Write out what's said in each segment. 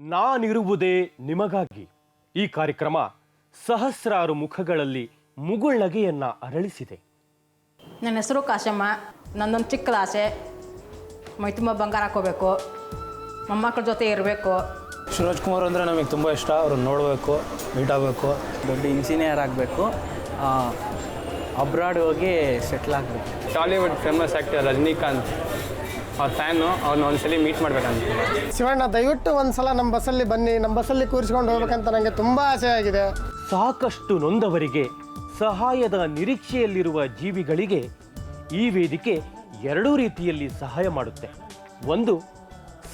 ನಾನಿರುವುದೇ ನಿಮಗಾಗಿ ಈ ಕಾರ್ಯಕ್ರಮ ಸಹಸ್ರಾರು ಮುಖಗಳಲ್ಲಿ ಮುಗುಳ್ನಗೆಯನ್ನ ಅರಳಿಸಿದೆ. ನನ್ನ ಹೆಸರು ಕಾಶಮ್ಮ. ನನ್ನೊಂದು ಚಿಕ್ಕದ ಆಸೆ, ಮೈ ತುಂಬ ಬಂಗಾರ ಹಾಕೋಬೇಕು, ಮೊಮ್ಮಕ್ಕಳ ಜೊತೆ ಇರಬೇಕು. ಶಿವರಾಜ್ ಕುಮಾರ್ ಅಂದರೆ ನಮಗೆ ತುಂಬ ಇಷ್ಟ. ಅವ್ರನ್ನ ನೋಡಬೇಕು, ಮೀಟ್ ಆಗಬೇಕು. ದೊಡ್ಡ ಇಂಜಿನಿಯರ್ ಆಗಬೇಕು, ಅಬ್ರಾಡ್ ಹೋಗಿ ಸೆಟ್ಲ್ ಆಗಬೇಕು. ಟಾಲಿವುಡ್ ಫೇಮಸ್ ಆ್ಯಕ್ಟರ್ ರಜನಿಕಾಂತ್ ಅವ್ರ ಫ್ಯಾನು, ಅವ್ರನ್ನ ಒಂದ್ಸಲಿ ಮೀಟ್ ಮಾಡ್ಬೇಕಂತ. ಶಿವಣ್ಣ, ದಯವಿಟ್ಟು ಒಂದ್ಸಲ ನಮ್ಮ ಬಸ್ಸಲ್ಲಿ ಬನ್ನಿ, ನಮ್ಮ ಬಸ್ಸಲ್ಲಿ ಕೂರಿಸ್ಕೊಂಡು ಹೋಗ್ಬೇಕಂತ ನನಗೆ ತುಂಬ ಆಸೆ ಆಗಿದೆ. ಸಾಕಷ್ಟು ನೊಂದವರಿಗೆ, ಸಹಾಯದ ನಿರೀಕ್ಷೆಯಲ್ಲಿರುವ ಜೀವಿಗಳಿಗೆ ಈ ವೇದಿಕೆ ಎರಡೂ ರೀತಿಯಲ್ಲಿ ಸಹಾಯ ಮಾಡುತ್ತೆ. ಒಂದು,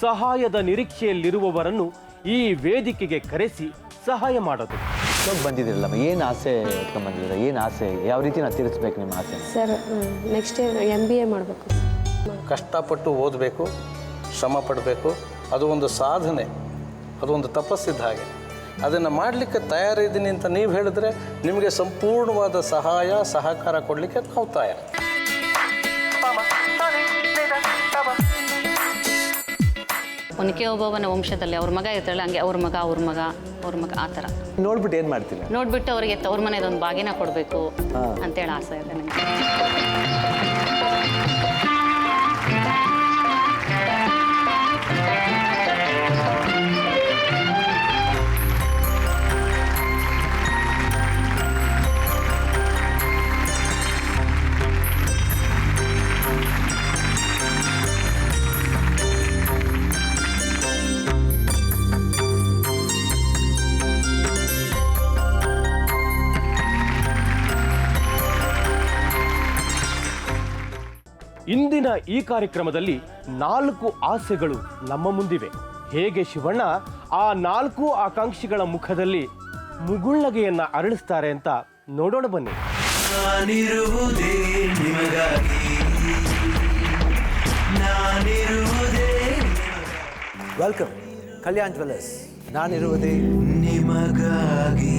ಸಹಾಯದ ನಿರೀಕ್ಷೆಯಲ್ಲಿರುವವರನ್ನು ಈ ವೇದಿಕೆಗೆ ಕರೆಸಿ ಸಹಾಯ ಮಾಡೋದು. ಬಂದಿದ್ದೀರಲ್ಲ, ಏನು ಆಸೆ ಇಟ್ಕೊಂಡು ಬಂದಿದ್ದೀರ? ಏನು ಆಸೆ, ಯಾವ ರೀತಿ ನಾವು ತೀರಿಸ್ಬೇಕು ನಿಮ್ಮ ಆಸೆ? ಸರ್, ನೆಕ್ಸ್ಟ್ ಇಯರ್ MBA ಮಾಡಬೇಕು. ಕಷ್ಟಪಟ್ಟು ಓದಬೇಕು, ಶ್ರಮ ಪಡಬೇಕು. ಅದು ಒಂದು ಸಾಧನೆ, ಅದು ಒಂದು ತಪಸ್ಸಿದ್ದ ಹಾಗೆ. ಅದನ್ನು ಮಾಡಲಿಕ್ಕೆ ತಯಾರಿದ್ದೀನಿ ಅಂತ ನೀವು ಹೇಳಿದ್ರೆ ನಿಮಗೆ ಸಂಪೂರ್ಣವಾದ ಸಹಾಯ ಸಹಕಾರ ಕೊಡಲಿಕ್ಕೆ ನಾವು ತಯಾರು. ಒನಕೆ ಓಬವ್ವನ ವಂಶದಲ್ಲಿ ಅವ್ರ ಮಗ ಇರ್ತಾಳೆ, ಹಂಗೆ ಅವ್ರ ಮಗ ಆ ಥರ ನೋಡ್ಬಿಟ್ಟು ಏನು ಮಾಡ್ತೀವಿ? ನೋಡ್ಬಿಟ್ಟು ಅವರಿಗೆ ತವ್ರ ಮನೆದೊಂದು ಬಾಗಿನ ಕೊಡಬೇಕು ಅಂತೇಳಿ ಆಸೆ ಇದೆ ನನಗೆ. ಇಂದಿನ ಈ ಕಾರ್ಯಕ್ರಮದಲ್ಲಿ 4 ಆಸೆಗಳು ನಮ್ಮ ಮುಂದಿವೆ. ಹೇಗೆ ಶಿವಣ್ಣ ಆ 4 ಆಕಾಂಕ್ಷಿಗಳ ಮುಖದಲ್ಲಿ ಮುಗುಳ್ನಗೆಯನ್ನ ಅರಳಿಸ್ತಾರೆ ಅಂತ ನೋಡೋಣ ಬನ್ನಿ. Welcome Kalyan Jewellers. ನಾನಿರುವುದೇ ನಿಮಗಾಗಿ.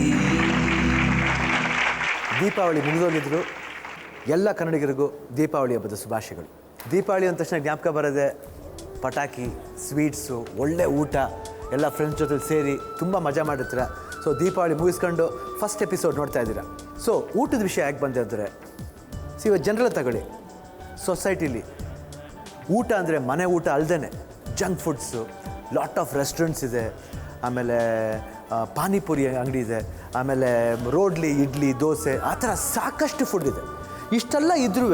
ದೀಪಾವಳಿ ಮುಗಿದೋಗಿದ್ರು. ಎಲ್ಲ ಕನ್ನಡಿಗರಿಗೂ ದೀಪಾವಳಿ ಹಬ್ಬದ ಶುಭಾಶಯಗಳು. ದೀಪಾವಳಿ ಅಂದ ತಕ್ಷಣ ಜ್ಞಾಪಕ ಬರೋದೆ ಪಟಾಕಿ, ಸ್ವೀಟ್ಸು, ಒಳ್ಳೆ ಊಟ, ಎಲ್ಲ ಫ್ರೆಂಡ್ಸ್ ಜೊತೆ ಸೇರಿ ತುಂಬ ಮಜಾ ಮಾಡಿರ್ತೀರ. ಸೊ ದೀಪಾವಳಿ ಮುಗಿಸ್ಕೊಂಡು ಫಸ್ಟ್ ಎಪಿಸೋಡ್ ನೋಡ್ತಾ ಇದ್ದೀರಾ. ಸೊ ಊಟದ ವಿಷಯ ಯಾಕೆ ಬಂದೆ ಅಂದರೆ, ಇವತ್ತು ಜನರಲ್ಲ ತಗೊಳ್ಳಿ, ಸೊಸೈಟಿಲಿ ಊಟ ಅಂದರೆ ಮನೆ ಊಟ ಅಲ್ಲದೇ junk foods, lot of restaurants ಇದೆ, ಆಮೇಲೆ ಪಾನಿಪುರಿ ಅಂಗಡಿ ಇದೆ, ಆಮೇಲೆ ರೋಡ್ಲಿ, ಇಡ್ಲಿ, ದೋಸೆ, ಆ ಥರ ಸಾಕಷ್ಟು ಫುಡ್ ಇದೆ. ಇಷ್ಟೆಲ್ಲ ಇದ್ರೂ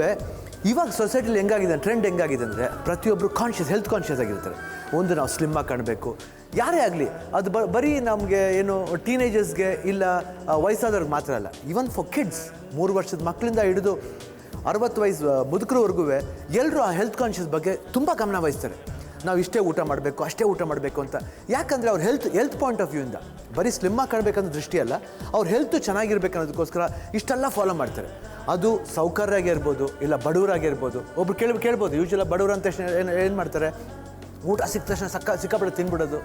ಇವಾಗ ಸೊಸೈಟಿಲಿ ಹೆಂಗಾಗಿದೆ, ಟ್ರೆಂಡ್ ಹೆಂಗಾಗಿದೆ ಅಂದರೆ ಪ್ರತಿಯೊಬ್ಬರು ಹೆಲ್ತ್ ಕಾನ್ಷಿಯಸ್ ಆಗಿರ್ತಾರೆ. ಒಂದು ನಾವು ಸ್ಲಿಮ್ಮಾಗಿ ಕಾಣಬೇಕು, ಯಾರೇ ಆಗಲಿ. ಅದು ಬರೀ ನಮಗೆ ಏನು ಟೀನೇಜರ್ಸ್ಗೆ ಇಲ್ಲ ವಯಸ್ಸಾದವ್ರಿಗೆ ಮಾತ್ರ ಅಲ್ಲ, ಈವನ್ ಫಾರ್ ಕಿಡ್ಸ್, 3 ವರ್ಷದ ಮಕ್ಕಳಿಂದ ಹಿಡಿದು 60 ವಯಸ್ಸು ಮುದುಕರವರೆಗೂ ಎಲ್ಲರೂ ಆ ಹೆಲ್ತ್ ಕಾನ್ಷಿಯಸ್ ಬಗ್ಗೆ ತುಂಬ ಗಮನ ವಹಿಸ್ತಾರೆ. ನಾವು ಇಷ್ಟೇ ಊಟ ಮಾಡಬೇಕು, ಅಷ್ಟೇ ಊಟ ಮಾಡಬೇಕು ಅಂತ. ಯಾಕಂದರೆ ಅವ್ರ ಹೆಲ್ತ್ ಪಾಯಿಂಟ್ ಆಫ್ ವ್ಯೂಯಿಂದ ಬರೀ ಸ್ಲಿಮ್ಮಾಗಿ ಕಾಣಬೇಕನ್ನೋ ದೃಷ್ಟಿ ಅಲ್ಲ, ಅವ್ರ ಹೆಲ್ತು ಚೆನ್ನಾಗಿರ್ಬೇಕು ಅನ್ನೋದಕ್ಕೋಸ್ಕರ ಇಷ್ಟೆಲ್ಲ ಫಾಲೋ ಮಾಡ್ತಾರೆ. ಅದು ಸೌಕರ್ಯಾಗಿರ್ಬೋದು, ಇಲ್ಲ ಬಡವರಾಗಿರ್ಬೋದು. ಒಬ್ರು ಕೇಳ್ಬೋದು, ಯೂಶುವಲಿ ಬಡವರು ಅಂತ ತಕ್ಷಣ ಏನು ಮಾಡ್ತಾರೆ, ಊಟ ಸಿಕ್ಕ ತಕ್ಷಣ ಸಿಕ್ಕಾಪಟ್ಟೆ ತಿನ್ಬಿಡೋದು.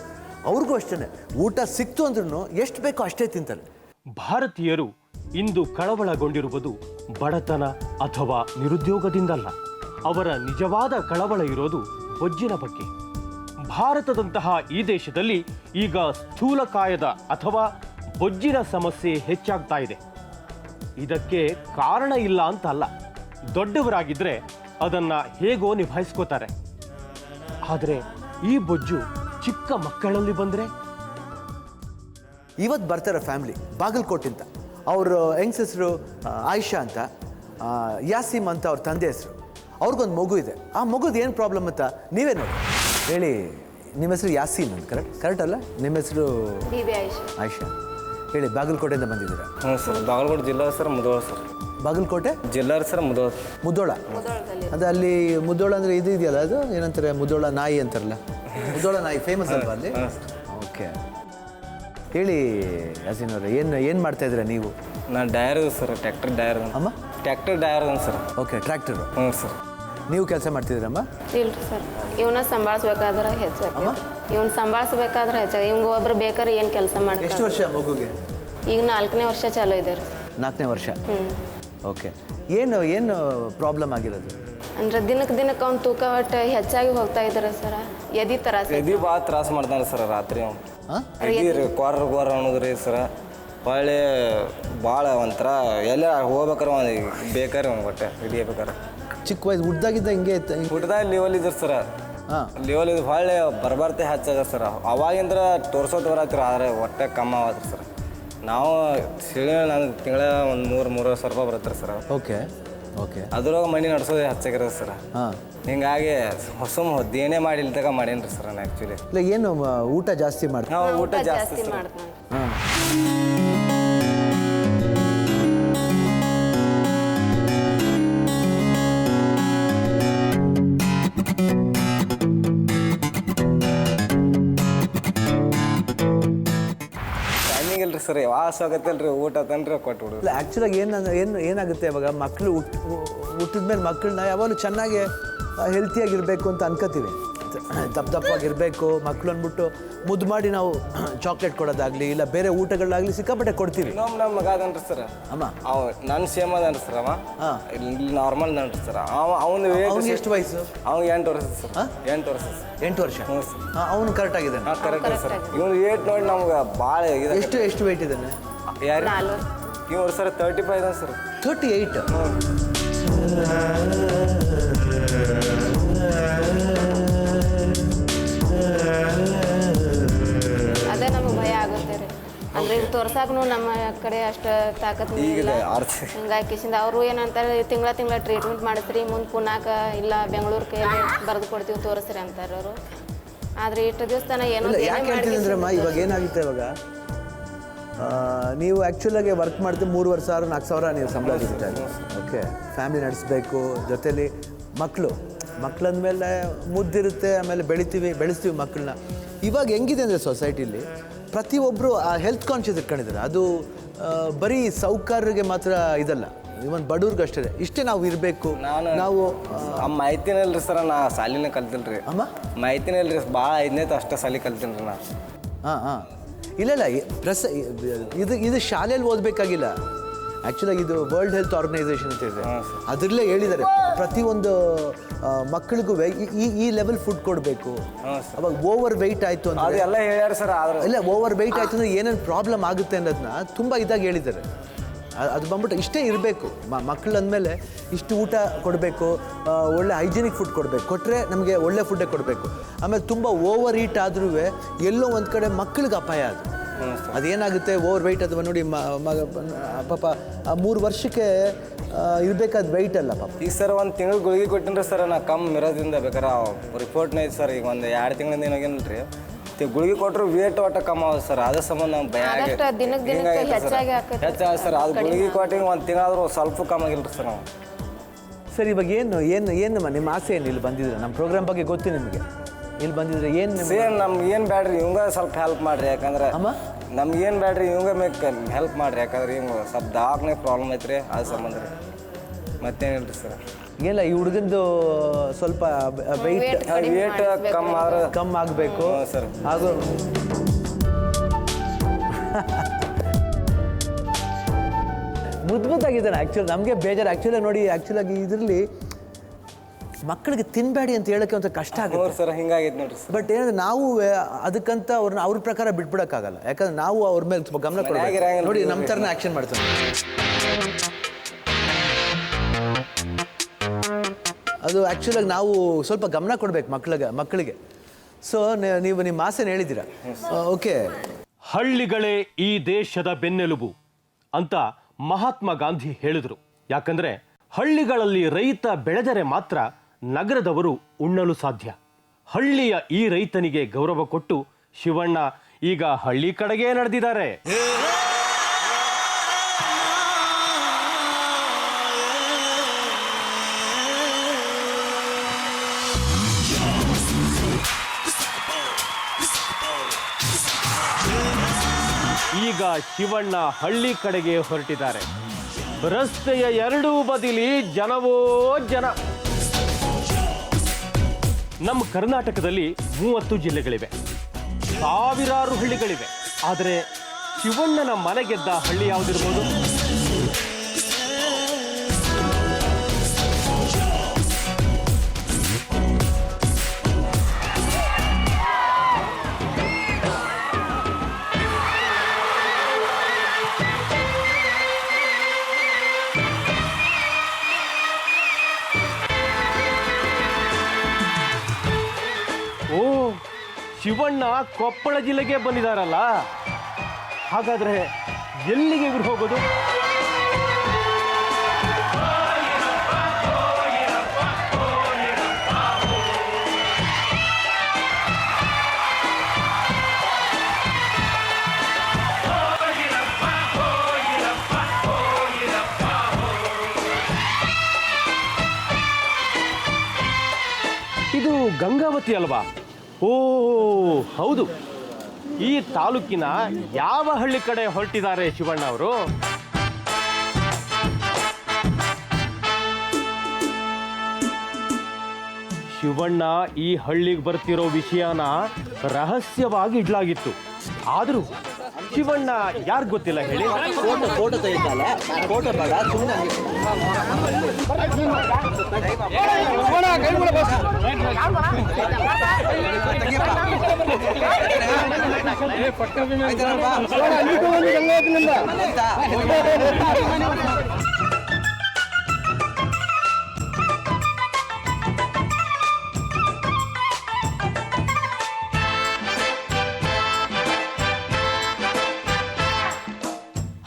ಅವ್ರಿಗೂ ಅಷ್ಟೇ, ಊಟ ಸಿಕ್ತು ಅಂದ್ರೂ ಎಷ್ಟು ಬೇಕೋ ಅಷ್ಟೇ ತಿಂತಾರೆ. ಭಾರತೀಯರು ಇಂದು ಕಳವಳಗೊಂಡಿರುವುದು ಬಡತನ ಅಥವಾ ನಿರುದ್ಯೋಗದಿಂದಲ್ಲ. ಅವರ ನಿಜವಾದ ಕಳವಳ ಇರೋದು ಬೊಜ್ಜಿನ ಬಗ್ಗೆ. ಭಾರತದಂತಹ ಈ ದೇಶದಲ್ಲಿ ಈಗ ಸ್ಥೂಲಕಾಯದ ಅಥವಾ ಬೊಜ್ಜಿನ ಸಮಸ್ಯೆ ಹೆಚ್ಚಾಗ್ತಾ ಇದೆ. ಇದಕ್ಕೆ ಕಾರಣ ಇಲ್ಲ ಅಂತ ಅಲ್ಲ, ದೊಡ್ಡವರಾಗಿದ್ರೆ ಅದನ್ನ ಹೇಗೋ ನಿಭಾಯಿಸ್ಕೋತಾರೆ. ಆದರೆ ಈ ಬೊಜ್ಜು ಚಿಕ್ಕ ಮಕ್ಕಳಲ್ಲಿ ಬಂದರೆ, ಇವತ್ತು ಬರ್ತಾರೆ ಫ್ಯಾಮಿಲಿ ಬಾಗಲಕೋಟಿಂದ. ಅವರು ಹೆಂಗ್ಸ್ ಹೆಸರು ಆಯಿಷಾ ಅಂತ, ಯಾಸೀಮ್ ಅಂತ ಅವ್ರ ತಂದೆ ಹೆಸರು. ಅವ್ರಿಗೊಂದು ಮಗು ಇದೆ. ಆ ಮಗುದು ಏನು ಪ್ರಾಬ್ಲಮ್ ಅಂತ ನೀವೇ ನೋಡಿ ಹೇಳಿ. ನಿಮ್ಮ ಹೆಸರು ಯಾಸೀಮ್ ಅಂತ ಕರೆಕ್ಟ್ ಅಲ್ಲ? ನಿಮ್ಮ ಹೆಸರು ಆಯಿಷಾ. ಹೇಳಿ, ಬಾಗಲಕೋಟೆಯಿಂದ ಬಂದಿದ್ದೀರಾ? ಹ್ಞೂ ಸರ್, ಬಾಗಲಕೋಟೆ ಜಿಲ್ಲಾ ಸರ್, ಮುಧೋಳ ಸರ್. ಬಾಗಲಕೋಟೆ ಜಿಲ್ಲಾ ಸರ್, ಮುಧೋಳ. ಅದು ಅಲ್ಲಿ ಮುಧೋಳ ಅಂದರೆ ಇದು ಇದೆಯಲ್ಲ, ಅದು ಏನಂತಾರೆ, ಮುಧೋಳ ನಾಯಿ ಅಂತಾರಲ್ಲ, ಮುಧೋಳ ನಾಯಿ ಫೇಮಸ್ ಅಲ್ವಾ ಅಲ್ಲಿ? ಓಕೆ. ಹೇಳಿ ಯಾಸೀನ್ ಅವರೇ, ಏನು ಮಾಡ್ತಾ ಇದ್ದೀರಾ ನೀವು? ನಾನು ಡೈರ್ ಸರ್, ಟ್ರ್ಯಾಕ್ಟರ್ ಡೈರ್. ಅಮ್ಮ, tractor driver sir. Okay, tractor. ಹ್ಞೂ ಸರ್. ನೀವು ಕೆಲಸ ಮಾಡ್ತಿದ್ದೀರಮ್ಮ? ಇಲ್ರಿ ಸರ್, ಇವನ್ನ ಸಂಭಾಳಿಸ್ಬೇಕಾದ್ರೆ ಹೆಚ್ಚಾಗಿ, ಇವ್ನ ಸಂಭಾಳಿಸ್ಬೇಕಾದ್ರೆ ಹೆಚ್ಚಾಗಿ, ಇವ್ಗೆ ಒಬ್ರು ಬೇಕಾದ್ರೆ ಏನು ಕೆಲಸ ಮಾಡ್ತಾರೆ. ಎಷ್ಟು ವರ್ಷ ಮಗುಗೆ? ಈಗ 4ನೇ ವರ್ಷ ಚಾಲೂ ಇದೆ ರೀ. 4ನೇ ವರ್ಷ. ಓಕೆ. ಏನು ಪ್ರಾಬ್ಲಮ್ ಆಗಿರೋದು? ಅಂದ್ರೆ ದಿನಕ್ಕೆ ಅವ್ನು ತೂಕ ಒಟ್ಟು ಹೆಚ್ಚಾಗಿ ಹೋಗ್ತಾ ಇದ್ದಾರೆ ಸರ ಎದಿ ತ್ರಾಸ ಎದಿ ಭಾಳ ತ್ರಾಸ ಮಾಡ್ತಾನೆ ಸರ್ ರಾತ್ರಿ ಅವ್ನು ಎದಿ ರೀ ಕ್ವಾರ ಅನ್ನೋದ್ರಿ ಸರ ಹೊಳ್ಳಿ ಭಾಳ ಒಂಥರ ಎಲ್ಲ ಹೋಗ್ಬೇಕಾರೆ ಒಂದು ಬೇಕಾರೆ ಅವ್ನು ಒಟ್ಟೆ ಹಿಡಿಯಬೇಕಾರೆ ಚಿಕ್ಕ ವಯಸ್ಸು ಹುಡ್ದಾಗಿದ್ದ ಹಿಂಗೆ ಇತ್ತು ಊಟದಾಗ ಲೆವೆಲ್ ಇದ್ರು ಸರ ಲೆವೆಲ್ ಇದು ಹೊಳ್ಳಿ ಬರ್ಬರ್ತೆ ಹೆಚ್ಚಾಗ ಸರ್ ಅವಾಗಿಂದ್ರ ತೋರ್ಸೋದು ಬರತ್ತೀರ ಆದರೆ ಹೊಟ್ಟೆ ಕಮ್ಮಿ ಆಗತ್ರಿ ಸರ್ ನಾವು ನಾನು ತಿಂಗಳ ಒಂದು 3,000 ರೂಪಾಯಿ ಬರುತ್ತೆ ಸರ್ ಓಕೆ ಓಕೆ ಅದ್ರೊಳಗೆ ಮನೆ ನಡೆಸೋದು ಹೆಚ್ಚಾಗಿರೋದು ಸರ್ ಹಿಂಗಾಗಿ ಏನೇ ಮಾಡಿ ಇಲ್ಲಿ ತಗ ಮಾಡೇನ್ರಿ ಸರ್ ನಾನು ಆ್ಯಕ್ಚುಲಿ ಇಲ್ಲ ಏನು ಊಟ ಜಾಸ್ತಿ ಮಾಡ್ತೀವಿ ನಾವು ಊಟ ಜಾಸ್ತಿ ಮಾಡ್ತಾನೆ. ಟೈಮಿಂಗ್ ಇಲ್ರಿ ಸರ್ ಯಾವಾಗ ಆಗತ್ತಲ್ರಿ ಊಟ ತಂದ್ರೆ ಕೊಟ್ಬಿಡು. ಇಲ್ಲ ಆ್ಯಕ್ಚುಲಾಗಿ ಏನಾಗುತ್ತೆ ಇವಾಗ ಮಕ್ಕಳು ಹುಟ್ಟಿದ ಮೇಲೆ ಮಕ್ಕಳನ್ನ ಯಾವಾಗಲೂ ಚೆನ್ನಾಗಿ ಹೆಲ್ತಿಯಾಗಿರಬೇಕು ಅಂತ ಅನ್ಕೋತೀವಿ. ದಪ್ಪವಾಗಿರಬೇಕು ಮಕ್ಕಳು ಅಂದ್ಬಿಟ್ಟು ಮುದ್ದು ಮಾಡಿ ನಾವು ಚಾಕ್ಲೇಟ್ ಕೊಡೋದಾಗಲಿ ಇಲ್ಲ ಬೇರೆ ಊಟಗಳಾಗಲಿ ಸಿಕ್ಕಾಪಟ್ಟೆ ಕೊಡ್ತೀವಿ. ನಮ್ಮ ಮಗ ಅದನ್ರಿ ಸರ್ ಅಮ್ಮ ಅವ ನನ್ನ ಸೇಮ್ ಅದನ್ರಿ ಸರ್ ಅವ ಇಲ್ಲಿ ನಾರ್ಮಲ್ ನನ್ರಿ ಸರ್ ಅವನು ಎಷ್ಟು ವಯಸ್ಸು? ಅವ್ನಿಗೆ 8 ವರ್ಷ ಸರ್ 8 ವರ್ಷ ಸರ್ 8 ವರ್ಷ ಅವನು ಕರೆಕ್ಟ್ ಆಗಿದ್ದಾನೆ. ಹಾಂ ಕರೆಕ್ಟ್ ಸರ್ ಇವನು ವೇಟ್ ನೋಡಿ ನಮ್ಗೆ ಭಾಳ ಎಷ್ಟು ವೆಯ್ಟ್ ಇದ್ದಾನೆ? ಯಾರು ಇವ್ರು ಸರ್ 35 ಇದ್ದಾನೆ ಸರ್ 38. ಅದೇ ನಮಗೆ ಭಯ ಆಗುತ್ತೆ ರೀ ಅಂದ್ರೆ ಈಗ ತೋರ್ಸಾಕನು ನಮ್ಮ ಕಡೆ ಅಷ್ಟು ತಾಕತ್ ಇಲ್ಲ ಹಿಂಗಾಗಿ ಕಿಸಿಂದ ಅವರು ಏನಂತಾರೆ ತಿಂಗಳ ಟ್ರೀಟ್ಮೆಂಟ್ ಮಾಡಿಸ್ರಿ ಮುಂದೆ ಪುನಾಕ ಇಲ್ಲ ಬೆಂಗಳೂರು ಕೈಯಲ್ಲಿ ಬರೆದು ಕೊಡ್ತೀವಿ ತೋರಿಸ್ರಿ ಅಂತಾರೆ ಅವರು. ಆದ್ರೆ ಇಷ್ಟು ದಿವಸ ತನ ಏನೋ ಯಾಕೆ ಹೇಳ್ತಿದ್ರಮ್ಮ ಇವಾಗ ಏನಾಗುತ್ತೆ ಇವಾಗ ನೀವು ಆ್ಯಕ್ಚುಲಾಗಿ ವರ್ಕ್ ಮಾಡ್ತೀವಿ 3,500 4,000 ನೀವು ಸಂಬಳ ಸಿಗ್ತಾರೆ. ಓಕೆ ಫ್ಯಾಮಿಲಿ ನಡೆಸಬೇಕು ಜೊತೇಲಿ ಮಕ್ಕಳಂದಮೇಲೆ ಮುದ್ದಿರುತ್ತೆ ಆಮೇಲೆ ಬೆಳೆಸ್ತೀವಿ ಮಕ್ಕಳನ್ನ. ಇವಾಗ ಹೆಂಗಿದೆ ಅಂದರೆ ಸೊಸೈಟಿಲಿ ಪ್ರತಿಯೊಬ್ಬರು ಆ ಹೆಲ್ತ್ ಕಾನ್ಷಿಯಸ್ ಇಟ್ಕೊಂಡಿದ್ದಾರೆ. ಅದು ಬರೀ ಸೌಕರ್ಯರಿಗೆ ಮಾತ್ರ ಇದಲ್ಲ, ಇವನ್ ಬಡವ್ರಿಗೆ ಅಷ್ಟೇ ಇಷ್ಟೇ ನಾವು ಇರಬೇಕು. ನಾವು ಮಾಹಿತಿನಲ್ರಿ ಸರ್ ನಾ ಸಾಲಿನ ಕಲ್ತಿಲ್ರಿ ಅಮ್ಮ ಮಾಹಿತಿನಲ್ರಿ ಭಾಳ 5ನೇ ಅಷ್ಟೇ ಸಾಲಿ ಕಲ್ತೀನಿ ನಾ. ಹಾಂ ಇಲ್ಲ ಇದು ಶಾಲೆಯಲ್ಲಿ ಓದಬೇಕಾಗಿಲ್ಲ. ಆ್ಯಕ್ಚುಲಾಗಿ ಇದು ವರ್ಲ್ಡ್ ಹೆಲ್ತ್ ಆರ್ಗನೈಸೇಷನ್ ಅಂತ ಇದೆ, ಅದರಲ್ಲೇ ಹೇಳಿದ್ದಾರೆ ಪ್ರತಿಯೊಂದು ಮಕ್ಕಳಿಗೂ ಈ ಲೆವೆಲ್ ಫುಡ್ ಕೊಡಬೇಕು. ಅವಾಗ ಓವರ್ ವೆಯ್ಟ್ ಆಯಿತು ಅಂತ ಎಲ್ಲ ಹೇಳ್ಯಾರ ಸರ್. ಇಲ್ಲ ಓವರ್ ವೆಯ್ಟ್ ಆಯಿತು ಅಂದರೆ ಏನೇನು ಪ್ರಾಬ್ಲಮ್ ಆಗುತ್ತೆ ಅನ್ನೋದನ್ನ ತುಂಬ ಇದಾಗಿ ಹೇಳಿದ್ದಾರೆ. ಅದು ಬಂದ್ಬಿಟ್ಟು ಇಷ್ಟೇ ಇರಬೇಕು ಮಕ್ಕಳು ಅಂದಮೇಲೆ ಇಷ್ಟು ಊಟ ಕೊಡಬೇಕು, ಒಳ್ಳೆ ಹೈಜಿನಿಕ್ ಫುಡ್ ಕೊಡಬೇಕು, ಕೊಟ್ಟರೆ ನಮಗೆ ಒಳ್ಳೆ ಫುಡ್ಡೇ ಕೊಡಬೇಕು. ಆಮೇಲೆ ತುಂಬ ಓವರ್ ಈಟ್ ಆದ್ರೂ ಎಲ್ಲೋ ಒಂದು ಕಡೆ ಮಕ್ಕಳಿಗೆ ಅಪಾಯ ಅದು. ಅದೇನಾಗುತ್ತೆ ಓವರ್ ವೆಯ್ಟ್ ಅಥವಾ ನೋಡಿ ಪಾಪ 3 ವರ್ಷಕ್ಕೆ ಇರಬೇಕಾದ ವೆಯ್ಟ್ ಅಲ್ಲ ಪಾಪ. ಈಗ ಸರ್ ಒಂದು ತಿಂಗಳು ಗುಳಿಗೆ ಕೊಟ್ಟಿನ್ರಿ ಸರ್ ನಾ ಕಮ್ಮಿ ಇರೋದ್ರಿಂದ ಬೇಕಾರೆ ರಿಪೋರ್ಟ್ನ ಐತೆ ಸರ್. ಈಗ ಒಂದು 2 ತಿಂಗಳಿಂದ ಏನಾಗೇನಲ್ರಿ ಗುಳಿಗೆ ಕೊಟ್ಟರು ವೇಟ್ ಒಟ್ಟು ಕಮ್ಮಿ ಆಗುತ್ತೆ ಸರ್. ಅದೇ ಸಂಬಂಧ ನಮ್ಗೆ ಭಯ ಹೆಚ್ಚಾಗ ಸರ್. ಅದು ಗುಳಿಗೆ ಕೊಟ್ಟಿಗೆ 1 ತಿಂಗಳಾದ್ರೂ ಸ್ವಲ್ಪ ಕಮ್ಮಿ ಆಗಿಲ್ರಿ ಸರ್ ನಾವು. ಸರ್ ಇವಾಗ ಏನಮ್ಮ ನಿಮ್ಮ ಆಸೆ ಏನು? ಇಲ್ಲಿ ಬಂದಿದ್ರೆ ನಮ್ಮ ಪ್ರೋಗ್ರಾಮ್ ಬಗ್ಗೆ ಗೊತ್ತು ನಿಮಗೆ. ಇಲ್ಲಿ ಬಂದಿದ್ರೆ ಏನು ಸೇಮ್ ನಮ್ಗೆ ಏನು ಬ್ಯಾಡ್ರಿ ಇವಂಗ ಸ್ವಲ್ಪ ಹೆಲ್ಪ್ ಮಾಡಿರಿ. ಯಾಕಂದ್ರೆ ನಮ್ಗೇನು ಬ್ಯಾಡ್ರಿ ಇವಂಗ ಹೆಲ್ಪ್ ಮಾಡಿರಿ. ಯಾಕಂದ್ರೆ ಹಿಂಗೆ ಸ್ವಲ್ಪ ದವಾಖಾನೆ ಪ್ರಾಬ್ಲಮ್ ಐತ್ರಿ ಅದು ಸಂಬಂಧ ರೀ, ಮತ್ತೇನಿಲ್ರಿ ಸರ್. ಇಲ್ಲ ಈ ಹುಡುಗಂದು ಸ್ವಲ್ಪ ವೆಯ್ಟ್ ಕಮ್ಮಿ ಆಗಬೇಕು ಸರ್. ಹಾಗೂ ಮುದ್ದಾಗಿದ್ದಾನೆ. ಆ್ಯಕ್ಚುಲಿ ನಮಗೆ ಬೇಜಾರು. ನೋಡಿ ಆ್ಯಕ್ಚುಲಾಗಿ ಇದರಲ್ಲಿ ಮಕ್ಕಳಿಗೆ ತಿನ್ಬೇಡಿ ಅಂತ ಹೇಳೋಕ್ಕೆ ಒಂದು ಕಷ್ಟ ಆಗುತ್ತೆ ಸರ್. ಹಿಂಗಾಗೈತೆ ನೋಡ್ರಿ. ಬಟ್ ಏನಂದ್ರೆ ನಾವು ಅದಕ್ಕಂತ ಅವ್ರ ಪ್ರಕಾರ ಬಿಟ್ಬಿಡೋಕ್ಕಾಗಲ್ಲ. ಯಾಕಂದ್ರೆ ನಾವು ಅವ್ರ ಮೇಲೆ ಸ್ವಲ್ಪ ಗಮನ ಕೊಡಬೇಕು. ನೋಡಿ ನಮ್ಮ ಥರನೇ ಆ್ಯಕ್ಷನ್ ಮಾಡ್ತಾರೆ. ಅದು ಆ್ಯಕ್ಚುಲಾಗಿ ನಾವು ಸ್ವಲ್ಪ ಗಮನ ಕೊಡ್ಬೇಕು ಮಕ್ಕಳಿಗೆ. ಸೊ ನೀವು ನಿಮ್ಮ ಆಸೆನ ಹೇಳಿದ್ದೀರಾ. ಓಕೆ, ಹಳ್ಳಿಗಳೇ ಈ ದೇಶದ ಬೆನ್ನೆಲುಬು ಅಂತ ಮಹಾತ್ಮ ಗಾಂಧಿ ಹೇಳಿದರು. ಯಾಕಂದ್ರೆ ಹಳ್ಳಿಗಳಲ್ಲಿ ರೈತ ಬೆಳೆದರೆ ಮಾತ್ರ ನಗರದವರು ಉಣ್ಣಲು ಸಾಧ್ಯ. ಹಳ್ಳಿಯ ಈ ರೈತನಿಗೆ ಗೌರವ ಕೊಟ್ಟು ಶಿವಣ್ಣ ಈಗ ಹಳ್ಳಿ ಕಡೆಗೆ ನಡೆದಿದ್ದಾರೆ. ಈಗ ಶಿವಣ್ಣ ಹಳ್ಳಿ ಕಡೆಗೆ ಹೊರಟಿದ್ದಾರೆ. ರಸ್ತೆಯ ಎರಡೂ ಬದಿಲಿ ಜನವೋ ಜನ. ನಮ್ಮ ಕರ್ನಾಟಕದಲ್ಲಿ 30 ಜಿಲ್ಲೆಗಳಿವೆ, ಸಾವಿರಾರು ಹಳ್ಳಿಗಳಿವೆ. ಆದರೆ ಶಿವಣ್ಣನ ಮನೆಗೆದ್ದ ಹಳ್ಳಿ ಯಾವುದಿರ್ಬೋದು? ಶಿವಣ್ಣ ಕೊಪ್ಪಳ ಜಿಲ್ಲೆಗೆ ಬಂದಿದಾರಲ್ಲ, ಹಾಗಾದ್ರೆ ಎಲ್ಲಿಗೆ ಇವ್ರು ಹೋಗೋದು? ಇದು ಗಂಗಾವತಿ ಅಲ್ವಾ? ಓ ಹೌದು. ಈ ತಾಲೂಕಿನ ಯಾವ ಹಳ್ಳಿ ಕಡೆ ಹೊರಟಿದ್ದಾರೆ ಶಿವಣ್ಣ ಅವರು? ಶಿವಣ್ಣ ಈ ಹಳ್ಳಿಗೆ ಬರ್ತಿರೋ ವಿಷಯನ ರಹಸ್ಯವಾಗಿ ಇಡ್ಲಾಗಿತ್ತು. ಆದರೂ ಶಿವಣ್ಣ ಯಾರು ಗೊತ್ತಿಲ್ಲ ಹೇಳಿ. ಫೋಟೋ ತೆಗಿತಲ್ಲ, ಫೋಟೋ ಬೇಡ, ಸುಮ್ಮನೆ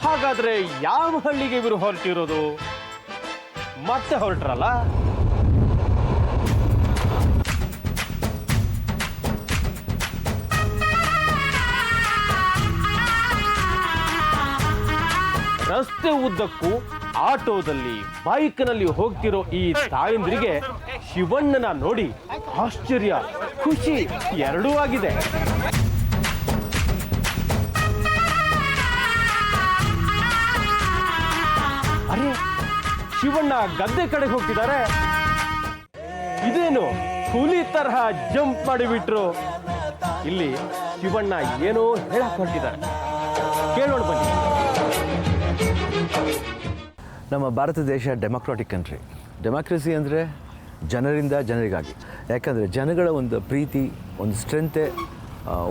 ಹಾಗಾದ್ರೆ ಯಾವ ಹಳ್ಳಿಗೆ ಇವರು ಹೊರಟಿರೋದು? ಮತ್ತೆ ಹೊರಟ್ರಲ್ಲ? ರಸ್ತೆ ಉದ್ದಕ್ಕೂ ಆಟೋದಲ್ಲಿ ಬೈಕ್ನಲ್ಲಿ ಹೋಗ್ತಿರೋ ಈ ತಾಯಂದ್ರಿಗೆ ಶಿವಣ್ಣನ ನೋಡಿ ಆಶ್ಚರ್ಯ, ಖುಷಿ ಎರಡೂ ಆಗಿದೆ. ಅರೆ, ಶಿವಣ್ಣ ಗದ್ದೆ ಕಡೆಗೆ ಹೋಗ್ತಿದ್ದಾರೆ. ಇದೇನು ಹುಲಿ ತರಹ ಜಂಪ್ ಮಾಡಿಬಿಟ್ರು? ಇಲ್ಲಿ ಶಿವಣ್ಣ ಏನೋ ಹೇಳಕ್ ಹೊರಟಿದ್ದಾರೆ, ಕೇಳೋಣ ಬನ್ನಿ. ನಮ್ಮ ಭಾರತ ದೇಶ ಡೆಮೊಕ್ರಾಟಿಕ್ ಕಂಟ್ರಿ. ಡೆಮೋಕ್ರಸಿ ಅಂದರೆ ಜನರಿಂದ ಜನರಿಗಾಗಿ. ಯಾಕಂದರೆ ಜನಗಳ ಒಂದು ಪ್ರೀತಿ, ಒಂದು ಸ್ಟ್ರೆಂತೆ,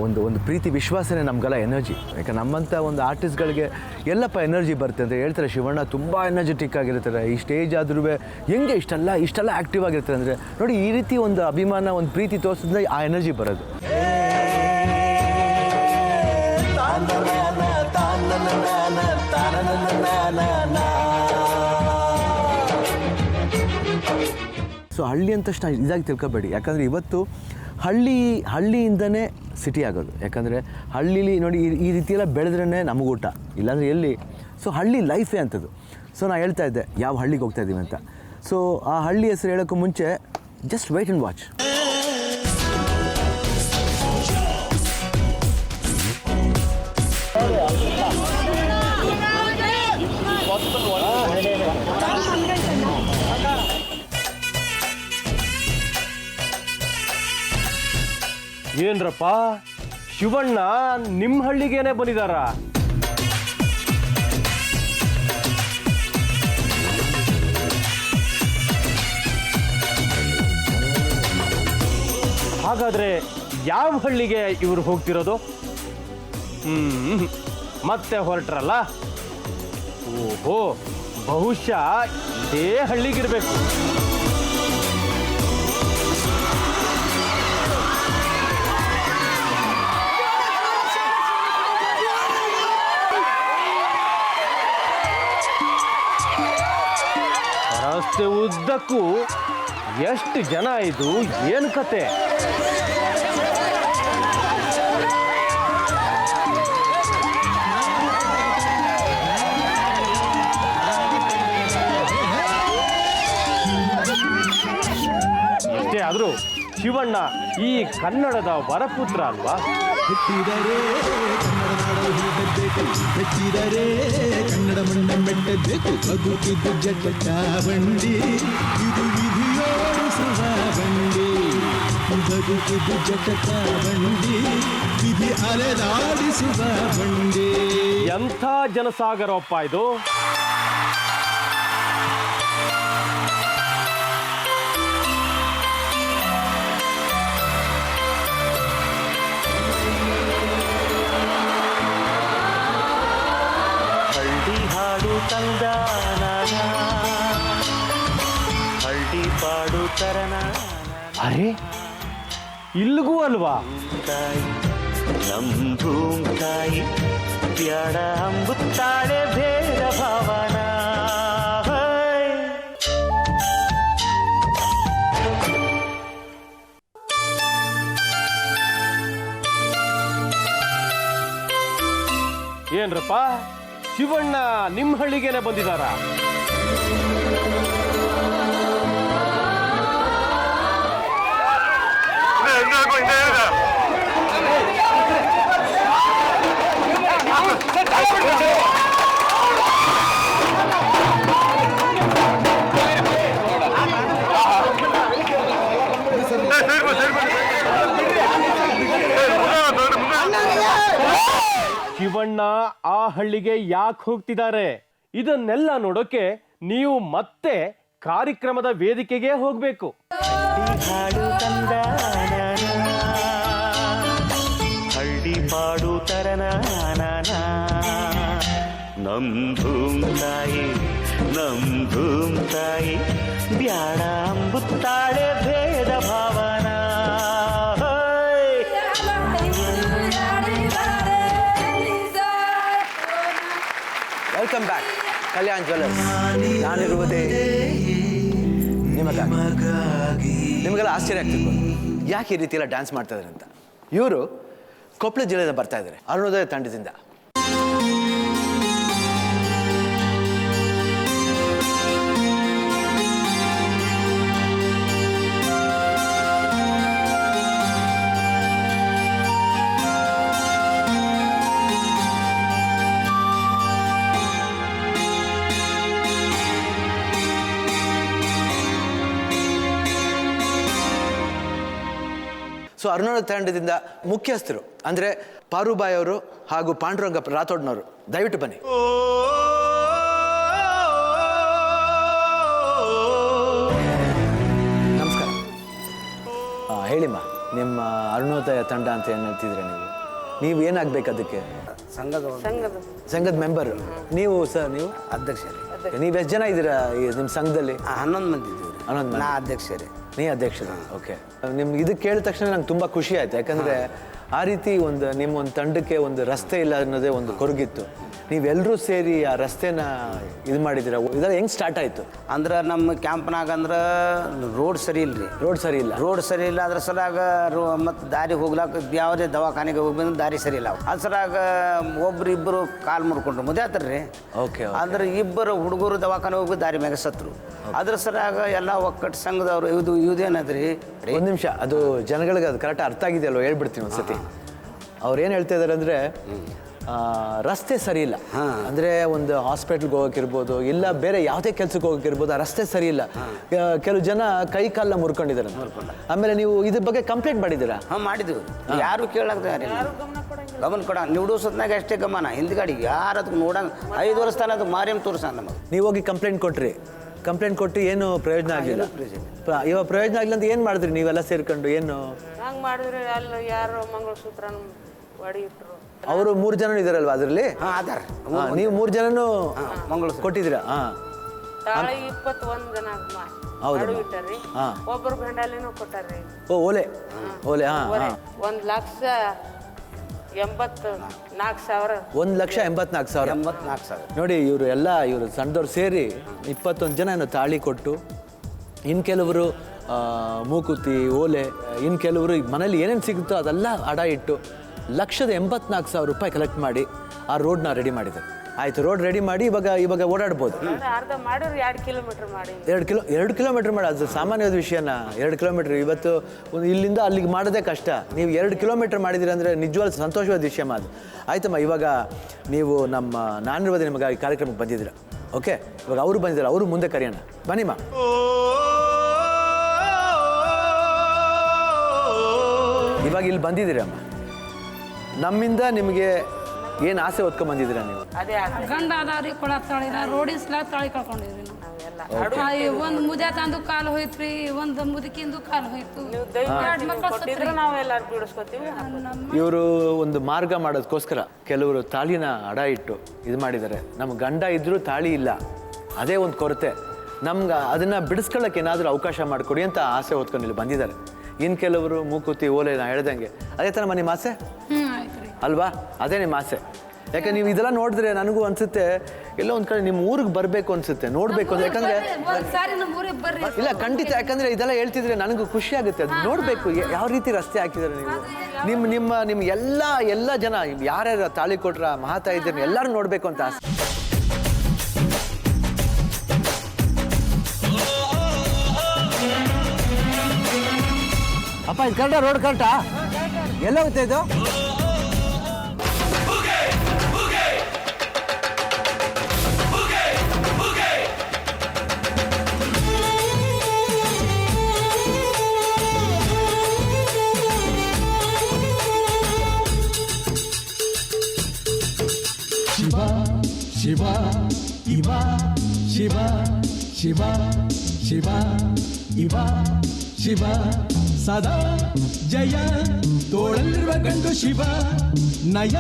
ಒಂದು ಪ್ರೀತಿ ವಿಶ್ವಾಸನೇ ನಮಗೆಲ್ಲ ಎನರ್ಜಿ. ಯಾಕಂದ್ರೆ ನಮ್ಮಂಥ ಒಂದು ಆರ್ಟಿಸ್ಟ್ಗಳಿಗೆ ಎಲ್ಲಪ್ಪ ಎನರ್ಜಿ ಬರುತ್ತೆ ಅಂತ ಹೇಳ್ತಾರೆ. ಶಿವಣ್ಣ ತುಂಬ ಎನರ್ಜೆಟಿಕ್ ಆಗಿರ್ತಾರೆ. ಈ ಸ್ಟೇಜ್ ಆದ್ರೂ ಹೆಂಗೆ ಇಷ್ಟೆಲ್ಲ ಆ್ಯಕ್ಟಿವ್ ಆಗಿರ್ತಾರೆ ಅಂದರೆ ನೋಡಿ, ಈ ರೀತಿ ಒಂದು ಅಭಿಮಾನ, ಒಂದು ಪ್ರೀತಿ ತೋರಿಸಿದ್ರೆ ಆ ಎನರ್ಜಿ ಬರೋದು. ಸೊ ಹಳ್ಳಿ ಅಂತ ತಕ್ಷಣ ಇದಾಗಿ ತಿಳ್ಕೊಬೇಡಿ. ಯಾಕಂದರೆ ಇವತ್ತು ಹಳ್ಳಿಯಿಂದನೇ ಸಿಟಿ ಆಗೋದು. ಯಾಕಂದರೆ ಹಳ್ಳೀಲಿ ನೋಡಿ ಈ ರೀತಿಯೆಲ್ಲ ಬೆಳೆದ್ರೇ ನಮಗೂಟ, ಇಲ್ಲಾಂದರೆ ಎಲ್ಲಿ. ಸೊ ಹಳ್ಳಿ ಲೈಫೇ ಅಂಥದ್ದು. ಸೊ ನಾನು ಹೇಳ್ತಾ ಇದ್ದೆ ಯಾವ ಹಳ್ಳಿಗೆ ಹೋಗ್ತಾ ಇದ್ದೀವಿ ಅಂತ. ಸೊ ಆ ಹಳ್ಳಿ ಹೆಸರು ಹೇಳೋಕ್ಕೂ ಮುಂಚೆ ಜಸ್ಟ್ ವೇಟ್ ಆ್ಯಂಡ್ ವಾಚ್. ಏನ್ರಪ್ಪ, ಶಿವಣ್ಣ ನಿಮ್ಮ ಹಳ್ಳಿಗೇನೆ ಬಂದಿದಾರ? ಹಾಗಾದ್ರೆ ಯಾವ ಹಳ್ಳಿಗೆ ಇವರು ಹೋಗ್ತಿರೋದು? ಮತ್ತೆ ಹೊರಟ್ರಲ್ಲ? ಓಹೋ, ಬಹುಶಃ ಇದೇ ಹಳ್ಳಿಗಿರ್ಬೇಕು. ರಸ್ತೆ ಉದ್ದಕ್ಕೂ ಎಷ್ಟು ಜನ, ಇದು ಏನು ಕತೆ? ಎಷ್ಟೇ ಆದ್ರೂ ಶಿವಣ್ಣ ಈ ಕನ್ನಡದ ವರಪುತ್ರ ಅಲ್ವಾ? ಹೆಚ್ಚಿದರೆ ಕನ್ನಡ ಮಣ್ಣ ಮೆಟ್ಟಬೇಕು, ಬದುಕಿದ್ದು ಜಗತ್ತ ಬಂಡಿ, ಇದು ವಿಧಿಯೋಡಿಸುವ ಬಂಡಿ, ಬದುಕಿದ್ದು ಜಗತ್ತ ಬಂಡಿ, ವಿಧಿ ಅಲೆದಾಡಿಸುವ ಬಂಡಿ. ಎಂಥ ಜನಸಾಗರಪ್ಪ ಇದು! ಅರೆ, ಇಲ್ಲಿಗೂ ಅಲ್ವಾ? ತಾಯಿ ಬ್ಯಾಡ ಅಂಬುತ್ತಾಳೆ ಭೇದ ಭಾವನ. ಏನ್ರಪ್ಪ, ಶಿವಣ್ಣ ನಿಮ್ಮ ಹಳ್ಳಿಗೇನೆ ಬಂದಿದಾರ? ಶಿವಣ್ಣ ಆ ಹಳ್ಳಿಗೆ ಯಾಕೆ ಹೋಗ್ತಿದ್ದಾರೆ? ಇದನ್ನೆಲ್ಲ ನೋಡೋಕೆ ನೀವು ಮತ್ತೆ ಕಾರ್ಯಕ್ರಮದ ವೇದಿಕೆಗೆ ಹೋಗ್ಬೇಕು. ಹಳ್ಳಿ ಪಾಡು ತರನ ನಮ್ ಧೂಮ್ ತಾಯಿ ಬ್ಯಾಡ ಅಂಬುತ್ತಾಳೆ ಭೇದ ಭಾವನ. Welcome back Kalyan Jewellers. ನಾನಿರುವುದೇ ನಿಮಗಾಗಿ. ನಿಮಗೆಲ್ಲ ಆಶ್ಚರ್ಯ ಆಗ್ತಿರ್ಬೋದು ಯಾಕೆ ಈ ರೀತಿ ಎಲ್ಲ ಡ್ಯಾನ್ಸ್ ಮಾಡ್ತಾ ಇದ್ದಾರೆ ಅಂತ. ಇವರು ಕೊಪ್ಪಳ ಜಿಲ್ಲೆಯಿಂದ ಬರ್ತಾ ಇದ್ದಾರೆ, ಅರುಣೋದಯ ತಂಡದಿಂದ. ಸೊ ಅರುಣೋದಯ ತಂಡದಿಂದ ಮುಖ್ಯಸ್ಥರು ಅಂದರೆ ಪಾರುಬಾಯಿ ಅವರು ಹಾಗೂ ಪಾಂಡುರಂಗ ರಾಥೋಡ್ನವರು, ದಯವಿಟ್ಟು ಬನ್ನಿ. ನಮಸ್ಕಾರ. ಹೇಳಿಮ್ಮ, ನಿಮ್ಮ ಅರುಣೋದಯ ತಂಡ ಅಂತ ಏನು ಹೇಳ್ತಿದ್ರೆ ನೀವು ಏನಾಗಬೇಕು ಅದಕ್ಕೆ? ಸಂಘದ ಮೆಂಬರ್ ನೀವು ಸರ್? ನೀವು ಅಧ್ಯಕ್ಷ. ನೀವು ಎಷ್ಟು ಜನ ಇದ್ದೀರಾ ನಿಮ್ಮ ಸಂಘದಲ್ಲಿ? 11 ಮಂದಿ ಇದ್ದೀವಿ. 11 ಮಂದಿ. ನಾ ಅಧ್ಯಕ್ಷರೇ. ನೀ ಅಧ್ಯಕ್ಷರು. ಓಕೆ. ನಿಮ್ಗೆ ಇದು ಕೇಳಿದ ತಕ್ಷಣ ನಂಗೆ ತುಂಬ ಖುಷಿ ಆಯ್ತು. ಯಾಕಂದರೆ ಆ ರೀತಿ ನಿಮ್ಮ ಒಂದು ತಂಡಕ್ಕೆ ಒಂದು ರಸ್ತೆ ಇಲ್ಲ ಅನ್ನೋದೇ ಒಂದು ಕೊರಗಿತ್ತು. ನೀವೆಲ್ಲರೂ ಸೇರಿ ಆ ರಸ್ತೆನ ಇದು ಮಾಡಿದ್ದೀರಾ. ಇದೆಲ್ಲ ಹೆಂಗೆ ಸ್ಟಾರ್ಟ್ ಆಯಿತು? ಅಂದ್ರೆ ನಮ್ಮ ಕ್ಯಾಂಪ್ನಾಗ ಅಂದ್ರೆ ರೋಡ್ ಸರಿ ಇಲ್ಲರಿ. ರೋಡ್ ಸರಿ ಇಲ್ಲ ಅದ್ರ ಸಲಾಗ ಮತ್ತು ದಾರಿ ಹೋಗ್ಲಾಕ ಯಾವುದೇ ದವಾಖಾನೆಗೆ ಹೋಗಿ ಬಂದ್ರೆ ದಾರಿ ಸರಿ ಇಲ್ಲ. ಅದ್ರ ಸಲಾಗ ಇಬ್ಬರು ಕಾಲು ಮುಡ್ಕೊಂಡ್ರು ಮುದ್ದೆ ಆತಾರ್ರಿ. ಓಕೆ. ಅಂದ್ರೆ ಇಬ್ಬರು ಹುಡುಗರು ದವಾಖಾನೆ ಹೋಗಿ ದಾರಿ ಮ್ಯಾಗ ಸತ್ರು. ಅದ್ರ ಸಲಾಗ ಎಲ್ಲ ಒಕ್ಕಟ್ಟು ಸಂಘದವ್ರು ಇದೇನದ್ರಿ. ಒಂದು ನಿಮಿಷ, ಅದು ಜನಗಳಿಗೆ ಅದು ಕರೆಕ್ಟ್ ಅರ್ಥ ಆಗಿದೆಯಲ್ವ? ಹೇಳ್ಬಿಡ್ತೀನಿ ಒಂದ್ಸತಿ. ಅವ್ರು ಏನು ಹೇಳ್ತಾ ಇದ್ದಾರೆ ಅಂದರೆ ರಸ್ತೆ ಸರಿ ಇಲ್ಲ. ಅಂದರೆ ಒಂದು ಹಾಸ್ಪಿಟ್ಲ್ಗೆ ಹೋಗೋಕ್ಕಿರ್ಬೋದು, ಇಲ್ಲ ಬೇರೆ ಯಾವುದೇ ಕೆಲ್ಸಕ್ಕೆ ಹೋಗೋಕ್ಕಿರ್ಬೋದು, ಆ ರಸ್ತೆ ಸರಿ ಇಲ್ಲ. ಕೆಲವು ಜನ ಕೈ ಕಾಲನ್ನ ಮುರ್ಕೊಂಡಿದ್ದಾರೆ. ಆಮೇಲೆ ನೀವು ಇದ್ರ ಬಗ್ಗೆ ಕಂಪ್ಲೇಂಟ್ ಮಾಡಿದ್ದೀರಾ? ಮಾಡಿದ್ವಿ. ಯಾರು ಕೇಳಾಕ್ದ ಗಮನ ಕೊಡ. ನಿಡುಸತ್ನಾಗ ಅಷ್ಟೇ ಗಮನ. ಹಿಂದ್ಗಡೆ ಯಾರು ಅದಕ್ಕೆ ನೋಡಂಗ 5 ವರ್ಷ ತನ ಅದಕ್ಕೆ ಮಾರಿಯಮ್ ತೋರ್ಸ ನಮಗೆ. ನೀವು ಹೋಗಿ ಕಂಪ್ಲೇಂಟ್ ಕೊಟ್ಟು ಏನು ಪ್ರಯೋಜನ ಆಗಲಿಲ್ಲ. ಇವಾಗ ಪ್ರಯೋಜನ ಆಗಿಲ್ಲ ಅಂತ ಏನು ಮಾಡಿದ್ರಿ ನೀವೆಲ್ಲ ಸೇರ್ಕೊಂಡು? ಏನು ಹಂಗೆ ಮಾಡಿದ್ರೆ ಅಲ್ಲಿ ಯಾರು ಮಂಗಳಸೂತ್ರ ಹೊಡಿಟ್ರು. ಅವರು 3 ಜನ ಇದಾರಲ್ವಾ ಅದರಲ್ಲಿ? ನೀವು 3 ಜನನು ಕೊಟ್ಟಿದ್ದೀರಾ? ತಾಳಿ 21 ಜನ ಇಟ್ಟಾರ್ರಿ. ಒಬ್ಬರು ಗಂಡಾಲಿನೂ ಕೊಟ್ಟಾರ್ರಿ. ಓಲೆ. 1,84,000. 1,84,000. ನೋಡಿ, ಇವರು ಸಣ್ಣದವ್ರು ಸೇರಿ 21 ಜನ ತಾಳಿ ಕೊಟ್ಟು, ಇನ್ನು ಕೆಲವರು ಮೂಕುತಿ, ಓಲೆ, ಇನ್ನು ಕೆಲವರು ಮನೇಲಿ ಏನೇನು ಸಿಗುತ್ತೋ ಅದೆಲ್ಲ ಅಡ ಇಟ್ಟು 1,84,000 ರೂಪಾಯಿ ಕಲೆಕ್ಟ್ ಮಾಡಿ ಆ ರೋಡ್ನ ರೆಡಿ ಮಾಡಿದ್ದಾರೆ. ಆಯ್ತು, ರೋಡ್ ರೆಡಿ ಮಾಡಿ ಇವಾಗ ಓಡಾಡ್ಬೋದು. ಅರ್ಧ ಮಾಡಿದ್ರೆ 2 ಕಿಲೋಮೀಟರ್ ಮಾಡಿ. 2 ಕಿಲೋಮೀಟರ್ ಮಾಡಿ, ಅದು ಸಾಮಾನ್ಯವಾದ ವಿಷಯನ. 2 ಕಿಲೋಮೀಟರ್ ಇವತ್ತು ಇಲ್ಲಿಂದ ಅಲ್ಲಿಗೆ ಮಾಡೋದೇ ಕಷ್ಟ. ನೀವು 2 ಕಿಲೋಮೀಟರ್ ಮಾಡಿದ್ದೀರಿ ಅಂದರೆ ನಿಜವಾದ ಸಂತೋಷವಾದ ವಿಷಯ ಅದು. ಆಯ್ತಮ್ಮ, ಇವಾಗ ನೀವು ನಮ್ಮ ನಾನಿರುವುದೇ ನಿಮಗಾಗಿ ಕಾರ್ಯಕ್ರಮಕ್ಕೆ ಬಂದಿದ್ದೀರಾ. ಓಕೆ, ಇವಾಗ ಅವರು ಬಂದಿದ್ದಾರೆ, ಅವರು ಮುಂದೆ ಕರೆಯೋಣ. ಬನ್ನಿಮ್ಮ. ಇವಾಗ ಇಲ್ಲಿ ಬಂದಿದ್ದೀರಮ್ಮ, ನಮ್ಮಿಂದ ನಿಮಗೆ ಏನು ಆಸೆ ಹೊತ್ಕೊಂಡ್ ಬಂದಿದ್ದೀರಾ ನೀವು? ಗಂಡ ಅದಾವ್ರಿ ಕೊಡತ್ತಾಳಿ ರೋಡಿನ ಸಲಾಗ ತಾಳಿ ಕಳ್ಕೊಂಡಿವ್ರಿ. ಒಂದು ಮುದ್ದೆ ತಂದು ಕಾಲು ಹೋಯ್ತ್ರಿ, ಒಂದು ಮುದುಕಿಂದು ಕಾಲು ಹೋಯ್ತು. ಇವರು ಒಂದು ಮಾರ್ಗ ಮಾಡೋದಕ್ಕೋಸ್ಕರ ಕೆಲವರು ತಾಳಿನ ಅಡ ಇಟ್ಟು ಇದು ಮಾಡಿದ್ದಾರೆ. ನಮ್ಮ ಗಂಡ ಇದ್ರೂ ತಾಳಿ ಇಲ್ಲ, ಅದೇ ಒಂದು ಕೊರತೆ. ನಮ್ಗೆ ಅದನ್ನು ಬಿಡಿಸ್ಕೊಳ್ಳೋಕೆ ಏನಾದರೂ ಅವಕಾಶ ಮಾಡಿಕೊಡಿ ಅಂತ ಆಸೆ ಹೊತ್ಕೊಂಡು ಇಲ್ಲಿ ಬಂದಿದ್ದಾರೆ. ಇನ್ನು ಕೆಲವರು ಮೂಕುತಿ ಓಲೆ ನಾ ಹೇಳ್ದಂಗೆ ಅದೇ ಥರ ನಿಮ್ಮ ಆಸೆ ಆಯ್ತು ರೀ. ಅಲ್ವಾ? ಅದೇ ನಿಮ್ಮ ಆಸೆ. ಯಾಕೆ ನೀವು ಇದೆಲ್ಲ ನೋಡಿದ್ರೆ ನನಗೂ ಅನ್ಸುತ್ತೆ ಎಲ್ಲೋ ಒಂದು ಕಡೆ ನಿಮ್ಮ ಊರಿಗೆ ಬರಬೇಕು ಅನ್ಸುತ್ತೆ, ನೋಡಬೇಕು ಅಂತ. ಯಾಕಂದರೆ ಒಂದ್ಸಾರಿ ನಮ್ಮ ಊರಿಗೆ ಬರ್ರಿ. ಇಲ್ಲ ಖಂಡಿತ, ಯಾಕಂದರೆ ಇದೆಲ್ಲ ಹೇಳ್ತಿದ್ರೆ ನನಗೂ ಖುಷಿ ಆಗುತ್ತೆ. ಅದು ನೋಡಬೇಕು ಯಾವ ರೀತಿ ರಸ್ತೆ ಹಾಕಿದ್ದಾರೆ ನೀವು. ನಿಮ್ಮ ಎಲ್ಲ ಜನ ಯಾರ್ಯಾರು ತಾಳಿ ಕೊಟ್ರ ಮಹಾತಾಯಿ ಇದ್ದೀರಿ ಎಲ್ಲರೂ ನೋಡಬೇಕು ಅಂತ ಆಸೆ. ಅಪ್ಪ ಇದು ಕರೆಕ್ಟಾ? ರೋಡ್ ಕರೆಕ್ಟಾ? ಎಲ್ಲ ಹೋಗುತ್ತೆ ಇದು? ಶಿವ ಇವ ಶಿವ ಶಿವ ಶಿವ ಇವ ಶಿವ ಸದಾ ಜಯ ತೋಳಲ್ಲಿರುವ ಗಂಡು ಶಿವ ನಯ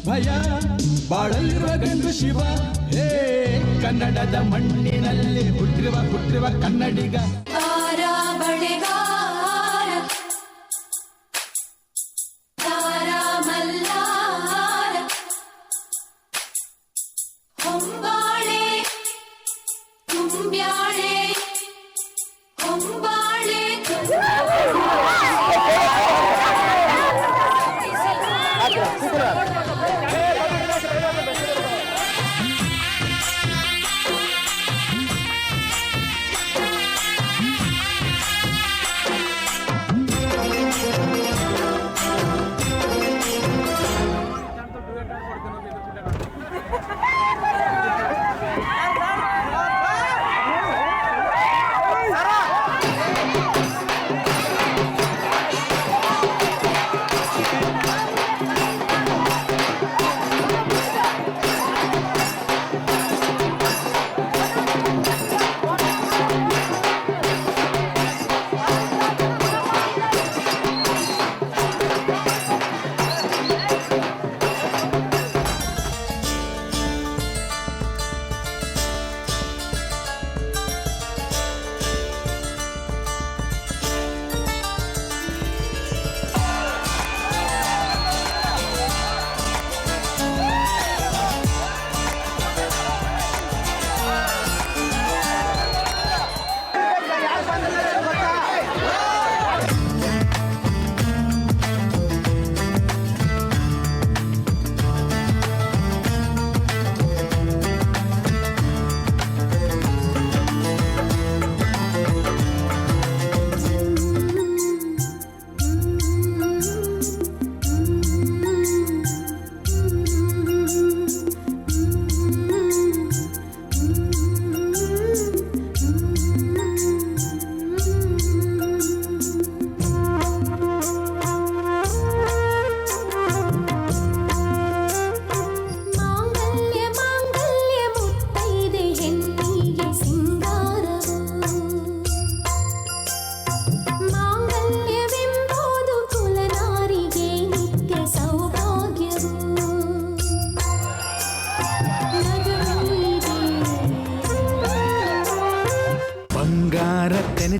ಭಯ ಬಾಳಲ್ಲಿರುವ ಗಂಡು ಶಿವ. ಹೇ ಕನ್ನಡದ ಮಣ್ಣಿನಲ್ಲಿ ಹುಟ್ಟಿರುವ ಕನ್ನಡಿಗ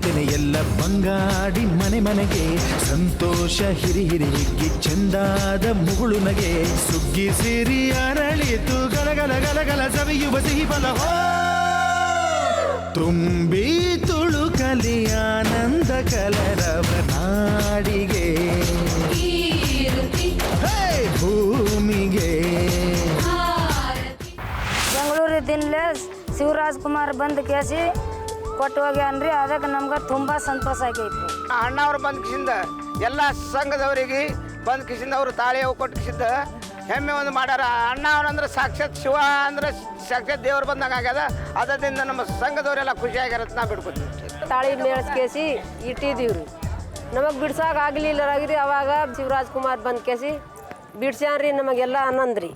ತೆನೆ ಎಲ್ಲ ಬಂಗಾಡಿ ಮನೆಗೆ ಸಂತೋಷ ಹಿರಿ ಹಿಗ್ಗಿ ಚೆಂದಾದ ಮುಗುಳು ನಗೆ ಸುಗ್ಗಿ ಸಿರಿ ಅರಳಿತು ಗಲಗಲ ಗಲಗಲ ಸವಿಯುವ ಸಿಹಿ ಫಲ ತುಂಬಿ ತುಳುಕಲಿ ಆನಂದ ಕಲರವ ನಾಡಿಗೆ ಭೂಮಿಗೆ. ಬೆಂಗಳೂರಿನಿಂದ ಶಿವರಾಜ್ ಕುಮಾರ್ ಬಂದು ಕೇಸಿ ಕೊಟ್ಟು ಹೋಗ್ಯಾನ್ರಿ. ಅದಕ್ಕೆ ನಮ್ಗೆ ತುಂಬ ಸಂತೋಷ ಆಗೈತಿ. ಅಣ್ಣವ್ರು ಬಂದ ಕಿಸಿಂದ ಎಲ್ಲ ಸಂಘದವರಿಗೆ ಬಂದ ಕಿಸಿಂದ ಅವರು ತಾಳಿ ಕೊಟ್ಟು ಕಿಸಿಂದ ಹೆಮ್ಮೆ ಒಂದು ಮಾಡ್ಯಾರ. ಅಣ್ಣ ಅವನಂದ್ರೆ ಸಾಕ್ಷಾತ್ ಶಿವ ಅಂದ್ರೆ ಸಾಕ್ಷಾತ್ ದೇವ್ರು ಬಂದಂಗೆ ಆಗ್ಯದ. ಅದರಿಂದ ನಮ್ಮ ಸಂಘದವರೆಲ್ಲ ಖುಷಿ ಆಗ್ಯಾರ ನಾ ಬಿಡ್ಕೊತೀವಿ. ತಾಳಿ ಮೇಳಿಸ್ಕೇಸಿ ಇಟ್ಟಿದ್ದೀವ್ರಿ. ನಮಗೆ ಬಿಡ್ಸಾಕ ಆಗಲಿಲ್ಲರಾಗಿರಿ. ಅವಾಗ ಶಿವರಾಜ್ ಕುಮಾರ್ ಬಂದು ಕೇಸಿ ಬಿಡ್ಸ್ಯಾನ್ರಿ. ನಮಗೆಲ್ಲ ಆನಂದ್ರಿ.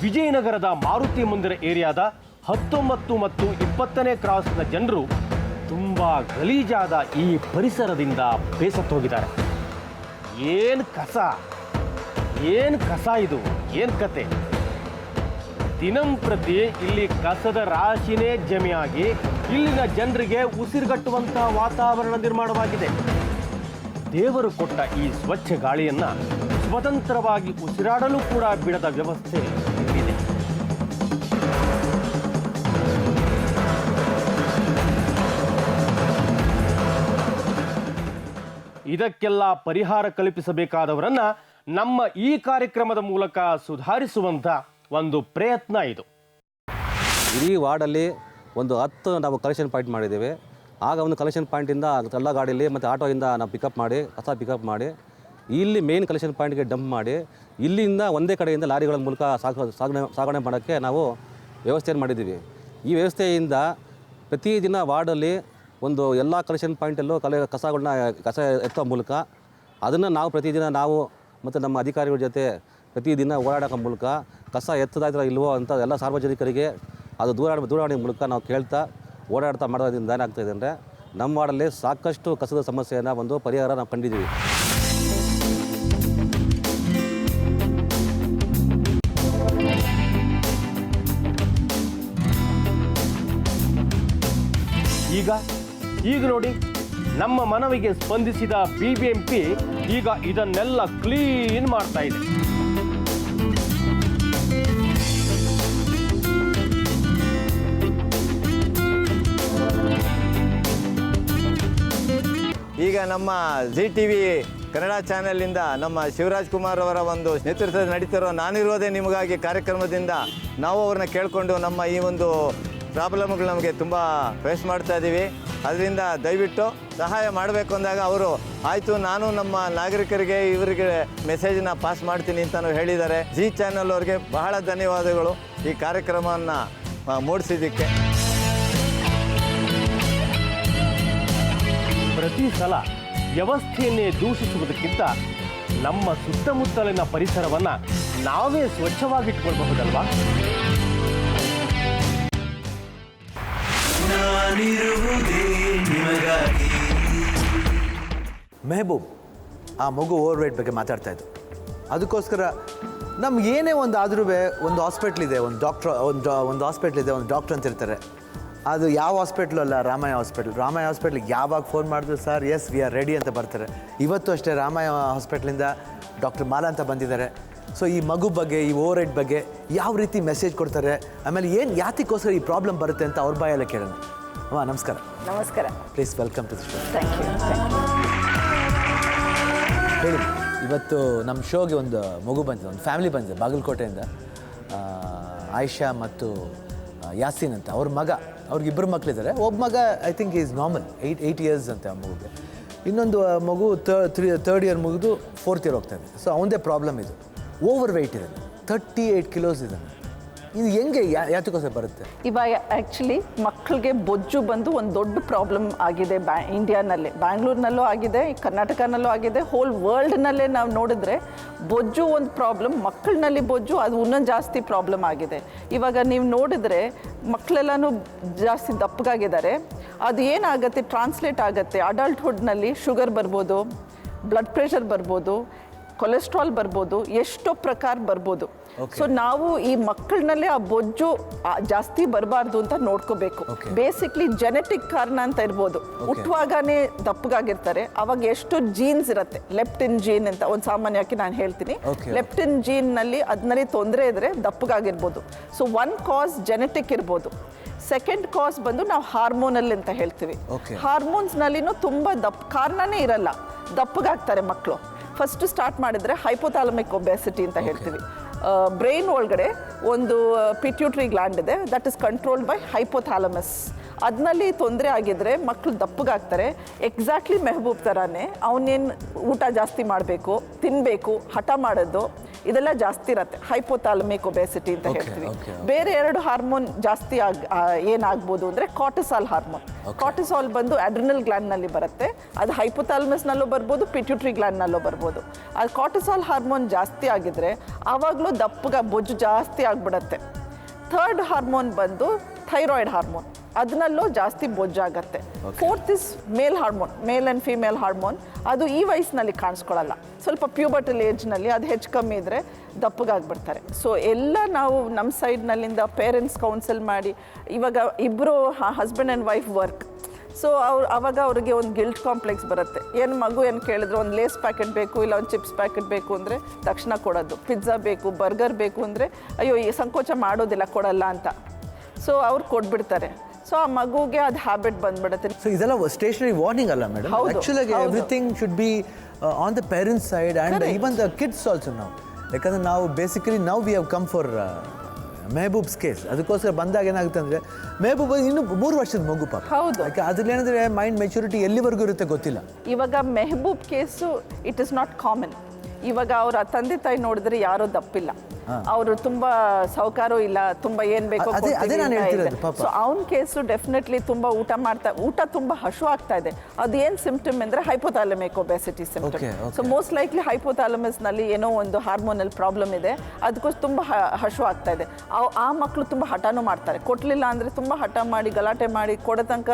ವಿಜಯನಗರದ ಮಾರುತಿ ಮಂದಿರ ಏರಿಯಾದ 19 ಮತ್ತು 20ನೇ ಕ್ರಾಸ್ನ ಜನರು ತುಂಬಾ ಗಲೀಜಾದ ಈ ಪರಿಸರದಿಂದ ಬೇಸತ್ತೋಗಿದ್ದಾರೆ. ಏನು ಕಸ ಇದು, ಏನು ಕತೆ? ದಿನಂಪ್ರತಿ ಇಲ್ಲಿ ಕಸದ ರಾಶಿನೇ ಜಮೆಯಾಗಿ ಇಲ್ಲಿನ ಜನರಿಗೆ ಉಸಿರುಗಟ್ಟುವಂತಹ ವಾತಾವರಣ ನಿರ್ಮಾಣವಾಗಿದೆ. ದೇವರು ಕೊಟ್ಟ ಈ ಸ್ವಚ್ಛ ಗಾಳಿಯನ್ನ ಸ್ವತಂತ್ರವಾಗಿ ಉಸಿರಾಡಲು ಕೂಡ ಬಿಡದ ವ್ಯವಸ್ಥೆ ಇದೆ. ಇದಕ್ಕೆಲ್ಲ ಪರಿಹಾರ ಕಲ್ಪಿಸಬೇಕಾದವರನ್ನ ನಮ್ಮ ಈ ಕಾರ್ಯಕ್ರಮದ ಮೂಲಕ ಸುಧಾರಿಸುವಂತ ಒಂದು ಪ್ರಯತ್ನ ಇದು. ಇಡೀ ವಾರ್ಡಲ್ಲಿ ಒಂದು 10 ನಾವು ಕಲೆಕ್ಷನ್ ಪಾಯಿಂಟ್ ಮಾಡಿದ್ದೇವೆ. ಆಗ ಒಂದು ಕಲೆಕ್ಷನ್ ಪಾಯಿಂಟಿಂದ ಎಲ್ಲ ಗಾಡಿಯಲ್ಲಿ ಮತ್ತು ಆಟೋಯಿಂದ ನಾವು ಪಿಕಪ್ ಮಾಡಿ ಕಸ ಪಿಕಪ್ ಮಾಡಿ ಇಲ್ಲಿ ಮೇನ್ ಕಲೆಕ್ಷನ್ ಪಾಯಿಂಟ್ಗೆ ಡಂಪ್ ಮಾಡಿ ಇಲ್ಲಿಂದ ಒಂದೇ ಕಡೆಯಿಂದ ಲಾರಿಗಳ ಮೂಲಕ ಸಾಗಣೆ ಮಾಡೋಕ್ಕೆ ನಾವು ವ್ಯವಸ್ಥೆಯನ್ನು ಮಾಡಿದ್ದೀವಿ. ಈ ವ್ಯವಸ್ಥೆಯಿಂದ ಪ್ರತಿದಿನ ವಾರ್ಡಲ್ಲಿ ಒಂದು ಎಲ್ಲ ಕಲೆಕ್ಷನ್ ಪಾಯಿಂಟಲ್ಲೂ ಕಸ ಎತ್ತೋ ಮೂಲಕ ಅದನ್ನು ನಾವು ಪ್ರತಿದಿನ ನಾವು ಮತ್ತು ನಮ್ಮ ಅಧಿಕಾರಿಗಳ ಜೊತೆ ಪ್ರತಿದಿನ ಓಡಾಡೋಕೆ ಮೂಲಕ ಕಸ ಎತ್ತದಾಯ್ತರ ಇಲ್ವೋ ಅಂತ ಎಲ್ಲ ಸಾರ್ವಜನಿಕರಿಗೆ ಅದು ದೂರವಾಣಿ ಮೂಲಕ ನಾವು ಕೇಳ್ತಾ ಓಡಾಡ್ತಾ ಮಾಡೋದ್ರಿಂದ ಏನಾಗ್ತಾಯಿದೆ ಅಂದರೆ ನಮ್ಮ ವಾರ್ಡಲ್ಲಿ ಸಾಕಷ್ಟು ಕಸದ ಸಮಸ್ಯೆಯನ್ನು ಒಂದು ಪರಿಹಾರ ನಾವು ಕಂಡಿದ್ದೀವಿ. ಈಗ ನೋಡಿ, ನಮ್ಮ ಮನವಿಗೆ ಸ್ಪಂದಿಸಿದ BBMP ಈಗ ಇದನ್ನೆಲ್ಲ ಕ್ಲೀನ್ ಮಾಡ್ತಾ ಇದೆ. ಈಗ ನಮ್ಮ ZTV ಕನ್ನಡ ಚಾನೆಲ್ನಿಂದ ನಮ್ಮ ಶಿವರಾಜ್ ಕುಮಾರ್ ಅವರ ಒಂದು ನೇತೃತ್ವದಲ್ಲಿ ನಡೀತಿರೋ ನಾನಿರೋದೇ ನಿಮಗಾಗಿ ಕಾರ್ಯಕ್ರಮದಿಂದ ನಾವು ಅವ್ರನ್ನ ಕೇಳಿಕೊಂಡು ನಮ್ಮ ಈ ಒಂದು ಪ್ರಾಬ್ಲಮ್ಗಳು ನಮಗೆ ತುಂಬ ಫೇಸ್ ಮಾಡ್ತಾ ಇದ್ದೀವಿ. ಅದರಿಂದ ದಯವಿಟ್ಟು ಸಹಾಯ ಮಾಡಬೇಕು ಅಂದಾಗ ಅವರು ಆಯಿತು ನಾನು ನಮ್ಮ ನಾಗರಿಕರಿಗೆ ಇವರಿಗೆ ಮೆಸೇಜನ್ನ ಪಾಸ್ ಮಾಡ್ತೀನಿ ಅಂತಲೂ ಹೇಳಿದ್ದಾರೆ. ಜಿ ಚಾನಲ್ ಅವ್ರಿಗೆ ಬಹಳ ಧನ್ಯವಾದಗಳು ಈ ಕಾರ್ಯಕ್ರಮವನ್ನು ಮೂಡಿಸಿದ್ದಕ್ಕೆ. ಪ್ರತಿ ಸಲ ವ್ಯವಸ್ಥೆಯನ್ನೇ ದೂಷಿಸುವುದಕ್ಕಿಂತ ನಮ್ಮ ಸುತ್ತಮುತ್ತಲಿನ ಪರಿಸರವನ್ನ ನಾವೇ ಸ್ವಚ್ಛವಾಗಿಟ್ಕೊಳ್ಬಹುದಲ್ವಾ? ಮೆಹಬೂಬ್ ಆ ಮಗು ಓವರ್ ವೇಟ್ ಬಗ್ಗೆ ಮಾತಾಡ್ತಾ ಇದ್ದು. ಅದಕ್ಕೋಸ್ಕರ ನಮ್ಗೆ ಏನೇ ಒಂದು ಆದ್ರೂ ಒಂದು ಹಾಸ್ಪಿಟ್ಲ್ ಇದೆ, ಒಂದು ಡಾಕ್ಟ್ರ್ ಒಂದು ಹಾಸ್ಪಿಟ್ಲ್ ಇದೆ, ಒಂದು ಡಾಕ್ಟ್ರ್ ಅಂತ ಇರ್ತಾರೆ. ಅದು ಯಾವ ಹಾಸ್ಪಿಟ್ಲು ಅಲ್ಲ, ರಾಮಯ್ಯ ಹಾಸ್ಪಿಟ್ಲಿಗೆ ಯಾವಾಗ ಫೋನ್ ಮಾಡಿದ್ರು sir yes we are ready ಅಂತ ಬರ್ತಾರೆ. ಇವತ್ತು ಅಷ್ಟೇ ರಾಮಯ್ಯ ಹಾಸ್ಪಿಟ್ಲಿಂದ ಡಾಕ್ಟರ್ ಮಾಲಾ ಅಂತ ಬಂದಿದ್ದಾರೆ. ಸೊ ಈ ಮಗು ಬಗ್ಗೆ, ಈ ಓವರ್ ರೇಟ್ ಬಗ್ಗೆ ಯಾವ ರೀತಿ ಮೆಸೇಜ್ ಕೊಡ್ತಾರೆ, ಆಮೇಲೆ ಯಾತಕ್ಕೋಸ್ಕರ ಈ ಪ್ರಾಬ್ಲಮ್ ಬರುತ್ತೆ ಅಂತ ಅವ್ರ ಬಾಯಲ್ಲೇ ಕೇಳೋಣ. ಅಮ್ಮ ನಮಸ್ಕಾರ. ನಮಸ್ಕಾರ. Please welcome to the show. Thank you. ಹೇಳಿ, ಇವತ್ತು ನಮ್ಮ ಶೋಗೆ ಒಂದು ಮಗು ಬಂದಿದೆ, ಒಂದು ಫ್ಯಾಮಿಲಿ ಬಂದಿದೆ ಬಾಗಲಕೋಟೆಯಿಂದ. ಆಯಿಷಾ ಮತ್ತು ಯಾಸೀನ್ ಅಂತ ಅವ್ರ ಮಗ, ಅವ್ರಿಗಿಬ್ಬರು ಮಕ್ಕಳಿದ್ದಾರೆ. ಒಬ್ಬ ಮಗ I think is normal, 8 years ಅಂತೆ ಆ ಮಗುಗೆ. ಇನ್ನೊಂದು ಮಗು ಥರ್ಡ್ ಇಯರ್ ಮುಗಿದು 4th ಇಯರ್ ಹೋಗ್ತಾ ಇದೆ. ಸೊ ಅವನದೇ ಪ್ರಾಬ್ಲಮ್ ಇದು, ಓವರ್ ವೆಯ್ಟ್ ಇದೆ, 38 ಕಿಲೋಸ್ ಇದೆ. ಇದು ಹೆಂಗೆ ಯಾತಕ್ಕೋಸ್ಕರ ಬರುತ್ತೆ? ಇವಾಗ ಆ್ಯಕ್ಚುಲಿ ಮಕ್ಕಳಿಗೆ ಬೊಜ್ಜು ಬಂದು ಒಂದು ದೊಡ್ಡ ಪ್ರಾಬ್ಲಮ್ ಆಗಿದೆ ಇಂಡಿಯಾನಲ್ಲೇ. ಬ್ಯಾಂಗ್ಳೂರಿನಲ್ಲೂ ಆಗಿದೆ, ಕರ್ನಾಟಕನಲ್ಲೂ ಆಗಿದೆ, ಹೋಲ್ ವರ್ಲ್ಡ್ನಲ್ಲೇ ನಾವು ನೋಡಿದ್ರೆ ಬೊಜ್ಜು ಒಂದು ಪ್ರಾಬ್ಲಮ್. ಮಕ್ಕಳಲ್ಲಿ ಬೊಜ್ಜು ಅದು ಇನ್ನೊಂದು ಜಾಸ್ತಿ ಪ್ರಾಬ್ಲಮ್ ಆಗಿದೆ. ಇವಾಗ ನೀವು ನೋಡಿದ್ರೆ ಮಕ್ಕಳೆಲ್ಲನೂ ಜಾಸ್ತಿ ದಪ್ಪಗಾಗಿದ್ದಾರೆ. ಅದು ಏನಾಗುತ್ತೆ, ಟ್ರಾನ್ಸ್ಲೇಟ್ ಆಗುತ್ತೆ. ಅಡಲ್ಟ್ಹುಡ್ನಲ್ಲಿ ಶುಗರ್ ಬರ್ಬೋದು, ಬ್ಲಡ್ ಪ್ರೆಷರ್ ಬರ್ಬೋದು, ಕೊಲೆಸ್ಟ್ರಾಲ್ ಬರ್ಬೋದು, ಎಷ್ಟೋ ಪ್ರಕಾರ ಬರ್ಬೋದು. ಸೊ ನಾವು ಈ ಮಕ್ಕಳನ್ನಲ್ಲೇ ಆ ಬೊಜ್ಜು ಜಾಸ್ತಿ ಬರಬಾರ್ದು ಅಂತ ನೋಡ್ಕೋಬೇಕು. ಬೇಸಿಕ್ಲಿ ಜೆನೆಟಿಕ್ ಕಾರಣ ಅಂತ ಇರ್ಬೋದು. ಹುಟ್ಟುವಾಗನೇ ದಪ್ಪಗಾಗಿರ್ತಾರೆ, ಅವಾಗ ಎಷ್ಟು ಜೀನ್ಸ್ ಇರುತ್ತೆ, ಲೆಪ್ಟಿನ್ ಜೀನ್ ಅಂತ ಒಂದು ಸಾಮಾನ್ಯವಾಗಿ ನಾನು ಹೇಳ್ತೀನಿ. ಲೆಪ್ಟಿನ್ ಜೀನ್ನಲ್ಲಿ ಅದನ್ನಲ್ಲಿ ತೊಂದರೆ ಇದ್ರೆ ದಪ್ಪಗಾಗಿರ್ಬೋದು. ಸೊ ಒನ್ ಕಾಸ್ ಜೆನೆಟಿಕ್ ಇರ್ಬೋದು. ಸೆಕೆಂಡ್ ಕಾಸ್ ಬಂದು ನಾವು ಹಾರ್ಮೋನಲ್ ಅಂತ ಹೇಳ್ತೀವಿ. ಹಾರ್ಮೋನ್ಸ್ನಲ್ಲಿನೂ ತುಂಬ ಕಾರಣನೇ ಇರಲ್ಲ, ದಪ್ಪಗಾಗ್ತಾರೆ ಮಕ್ಕಳು. ಫಸ್ಟ್ ಸ್ಟಾರ್ಟ್ ಮಾಡಿದ್ರೆ ಹೈಪೋಥಾಲಮಿಕ್ ಒಬೆಸಿಟಿ ಅಂತ ಹೇಳ್ತೀವಿ. ಬ್ರೈನ್ ಒಳಗಡೆ ಒಂದು ಪಿಟ್ಯೂಟ್ರಿ ಗ್ಲ್ಯಾಂಡ್ ಇದೆ, that is controlled by hypothalamus. ಅದರಲ್ಲಿ ತೊಂದರೆ ಆಗಿದ್ರೆ ಮಕ್ಕಳು ದಪ್ಪಗಾಗ್ತಾರೆ. ಎಕ್ಸಾಕ್ಟ್ಲಿ ಮೆಹಬೂಬ್ ಥರನೇ ಅವನೇನು ಊಟ ಜಾಸ್ತಿ ಮಾಡಬೇಕು, ತಿನ್ನಬೇಕು, ಹಠ ಮಾಡೋದು ಇದೆಲ್ಲ ಜಾಸ್ತಿ ಇರುತ್ತೆ. ಹೈಪೋಥಾಲಮಿಕ್ ಒಬೆಸಿಟಿ ಅಂತ ಹೇಳ್ತೀವಿ. ಬೇರೆ 2 ಹಾರ್ಮೋನ್ ಜಾಸ್ತಿ ಏನಾಗ್ಬೋದು ಅಂದರೆ ಕಾರ್ಟಿಸಾಲ್ ಹಾರ್ಮೋನ್. ಕಾರ್ಟಿಸಾಲ್ ಬಂದು ಅಡ್ರಿನಲ್ ಗ್ಲ್ಯಾಂಡ್ನಲ್ಲಿ ಬರುತ್ತೆ. ಅದು ಹೈಪೋಥಾಲಮಸ್ನಲ್ಲೂ ಬರ್ಬೋದು, ಪಿಟ್ಯೂಟ್ರಿ ಗ್ಲ್ಯಾಂಡ್ನಲ್ಲೂ ಬರ್ಬೋದು. ಅದು ಕಾರ್ಟಿಸಾಲ್ ಹಾರ್ಮೋನ್ ಜಾಸ್ತಿ ಆಗಿದ್ರೆ ಆವಾಗಲೂ ಬೊಜ್ಜು ಜಾಸ್ತಿ ಆಗಿಬಿಡತ್ತೆ. ಥರ್ಡ್ ಹಾರ್ಮೋನ್ ಬಂದು ಥೈರಾಯ್ಡ್ ಹಾರ್ಮೋನ್, ಅದನ್ನಲ್ಲೂ ಜಾಸ್ತಿ ಬೊಜ್ಜಾಗತ್ತೆ. 4th is male hormone, male and female hormone. ಅದು ಈ ವಯಸ್ಸಿನಲ್ಲಿ ಕಾಣಿಸ್ಕೊಳ್ಳಲ್ಲ, ಸ್ವಲ್ಪ ಪ್ಯೂಬರ್ಟಲ್ ಏಜ್ನಲ್ಲಿ ಅದು ಹೆಚ್ಚು ಕಮ್ಮಿ ಇದ್ದರೆ ದಪ್ಪಗಾಗ್ಬಿಡ್ತಾರೆ. ಸೊ ಎಲ್ಲ ನಾವು ನಮ್ಮ ಸೈಡ್ನಲ್ಲಿಂದ ಪೇರೆಂಟ್ಸ್ ಕೌನ್ಸಿಲ್ ಮಾಡಿ, ಇವಾಗ ಇಬ್ಬರು husband and wife work, so ಅವಾಗ ಅವ್ರಿಗೆ ಒಂದು ಗಿಲ್ಟ್ ಕಾಂಪ್ಲೆಕ್ಸ್ ಬರುತ್ತೆ. ಏನು ಮಗು ಏನು ಕೇಳಿದ್ರು, ಒಂದು ಲೇಸ್ ಪ್ಯಾಕೆಟ್ ಬೇಕು ಇಲ್ಲ ಒಂದು ಚಿಪ್ಸ್ ಪ್ಯಾಕೆಟ್ ಬೇಕು ಅಂದರೆ ತಕ್ಷಣ ಕೊಡೋದು, ಪಿಜ್ಜಾ ಬೇಕು ಬರ್ಗರ್ ಬೇಕು ಅಂದರೆ ಅಯ್ಯೋ ಈ ಸಂಕೋಚ ಮಾಡೋದಿಲ್ಲ ಕೊಡಲ್ಲ ಅಂತ, ಸೊ ಅವ್ರು ಕೊಟ್ಬಿಡ್ತಾರೆ. ಸೊ ಆ ಮಗುಗೆ ಅದು ಹ್ಯಾಬಿಟ್ ಬಂದ್ಬಿಡುತ್ತೆ. ಸೊ ಇದೆಲ್ಲ ಸ್ಟೇಷನರಿ ವಾರ್ನಿಂಗ್ ಅಲ್ಲ madam? Actually everything should be on the parents side and even the kids also. ನಾವು ಯಾಕಂದರೆ ನಾವು ಬೇಸಿಕಲಿ ನಾವು we have come for Mehboob's case. ಅದಕ್ಕೋಸ್ಕರ ಬಂದಾಗ ಏನಾಗುತ್ತೆ ಅಂದರೆ ಮೆಹಬೂಬ್ ಇನ್ನೂ 3 ವರ್ಷದ ಮಗು ಪಾಪ. ಹೌದು. ಅದ್ರಲ್ಲಿ ಏನಂದರೆ ಮೈಂಡ್ ಮೆಚುರಿಟಿ ಎಲ್ಲಿವರೆಗೂ ಇರುತ್ತೆ ಗೊತ್ತಿಲ್ಲ. ಇವಾಗ Mehboob case it is not common. ಇವಾಗ ಅವರ ತಂದೆ ತಾಯಿ ನೋಡಿದ್ರೆ ಯಾರೋ ದಪ್ಪಿಲ್ಲ, ಅವರು ತುಂಬ ಸೌಕಾರು ಇಲ್ಲ, ತುಂಬ ಏನು ಬೇಕೋ. ಸೊ ಅವನ ಕೇಸು ಡೆಫಿನೆಟ್ಲಿ ತುಂಬ ಊಟ ತುಂಬ ಹಶು ಆಗ್ತಾ ಇದೆ. ಅದೇನು ಸಿಂಪ್ಟಮ್ ಅಂದರೆ hypothalamic obesity symptom. So most likely ಹೈಪೋಥಾಲಮಸ್ನಲ್ಲಿ ಏನೋ ಒಂದು ಹಾರ್ಮೋನಲ್ ಪ್ರಾಬ್ಲಮ್ ಇದೆ, ಅದಕ್ಕೋಸ್ಕರ ತುಂಬ ಹಶು ಆಗ್ತಾ ಇದೆ. ಆ ಮಕ್ಕಳು ತುಂಬ ಹಠನೂ ಮಾಡ್ತಾರೆ, ಕೊಡಲಿಲ್ಲ ಅಂದರೆ ತುಂಬ ಹಠ ಮಾಡಿ ಗಲಾಟೆ ಮಾಡಿ ಕೊಡೋ ತನಕ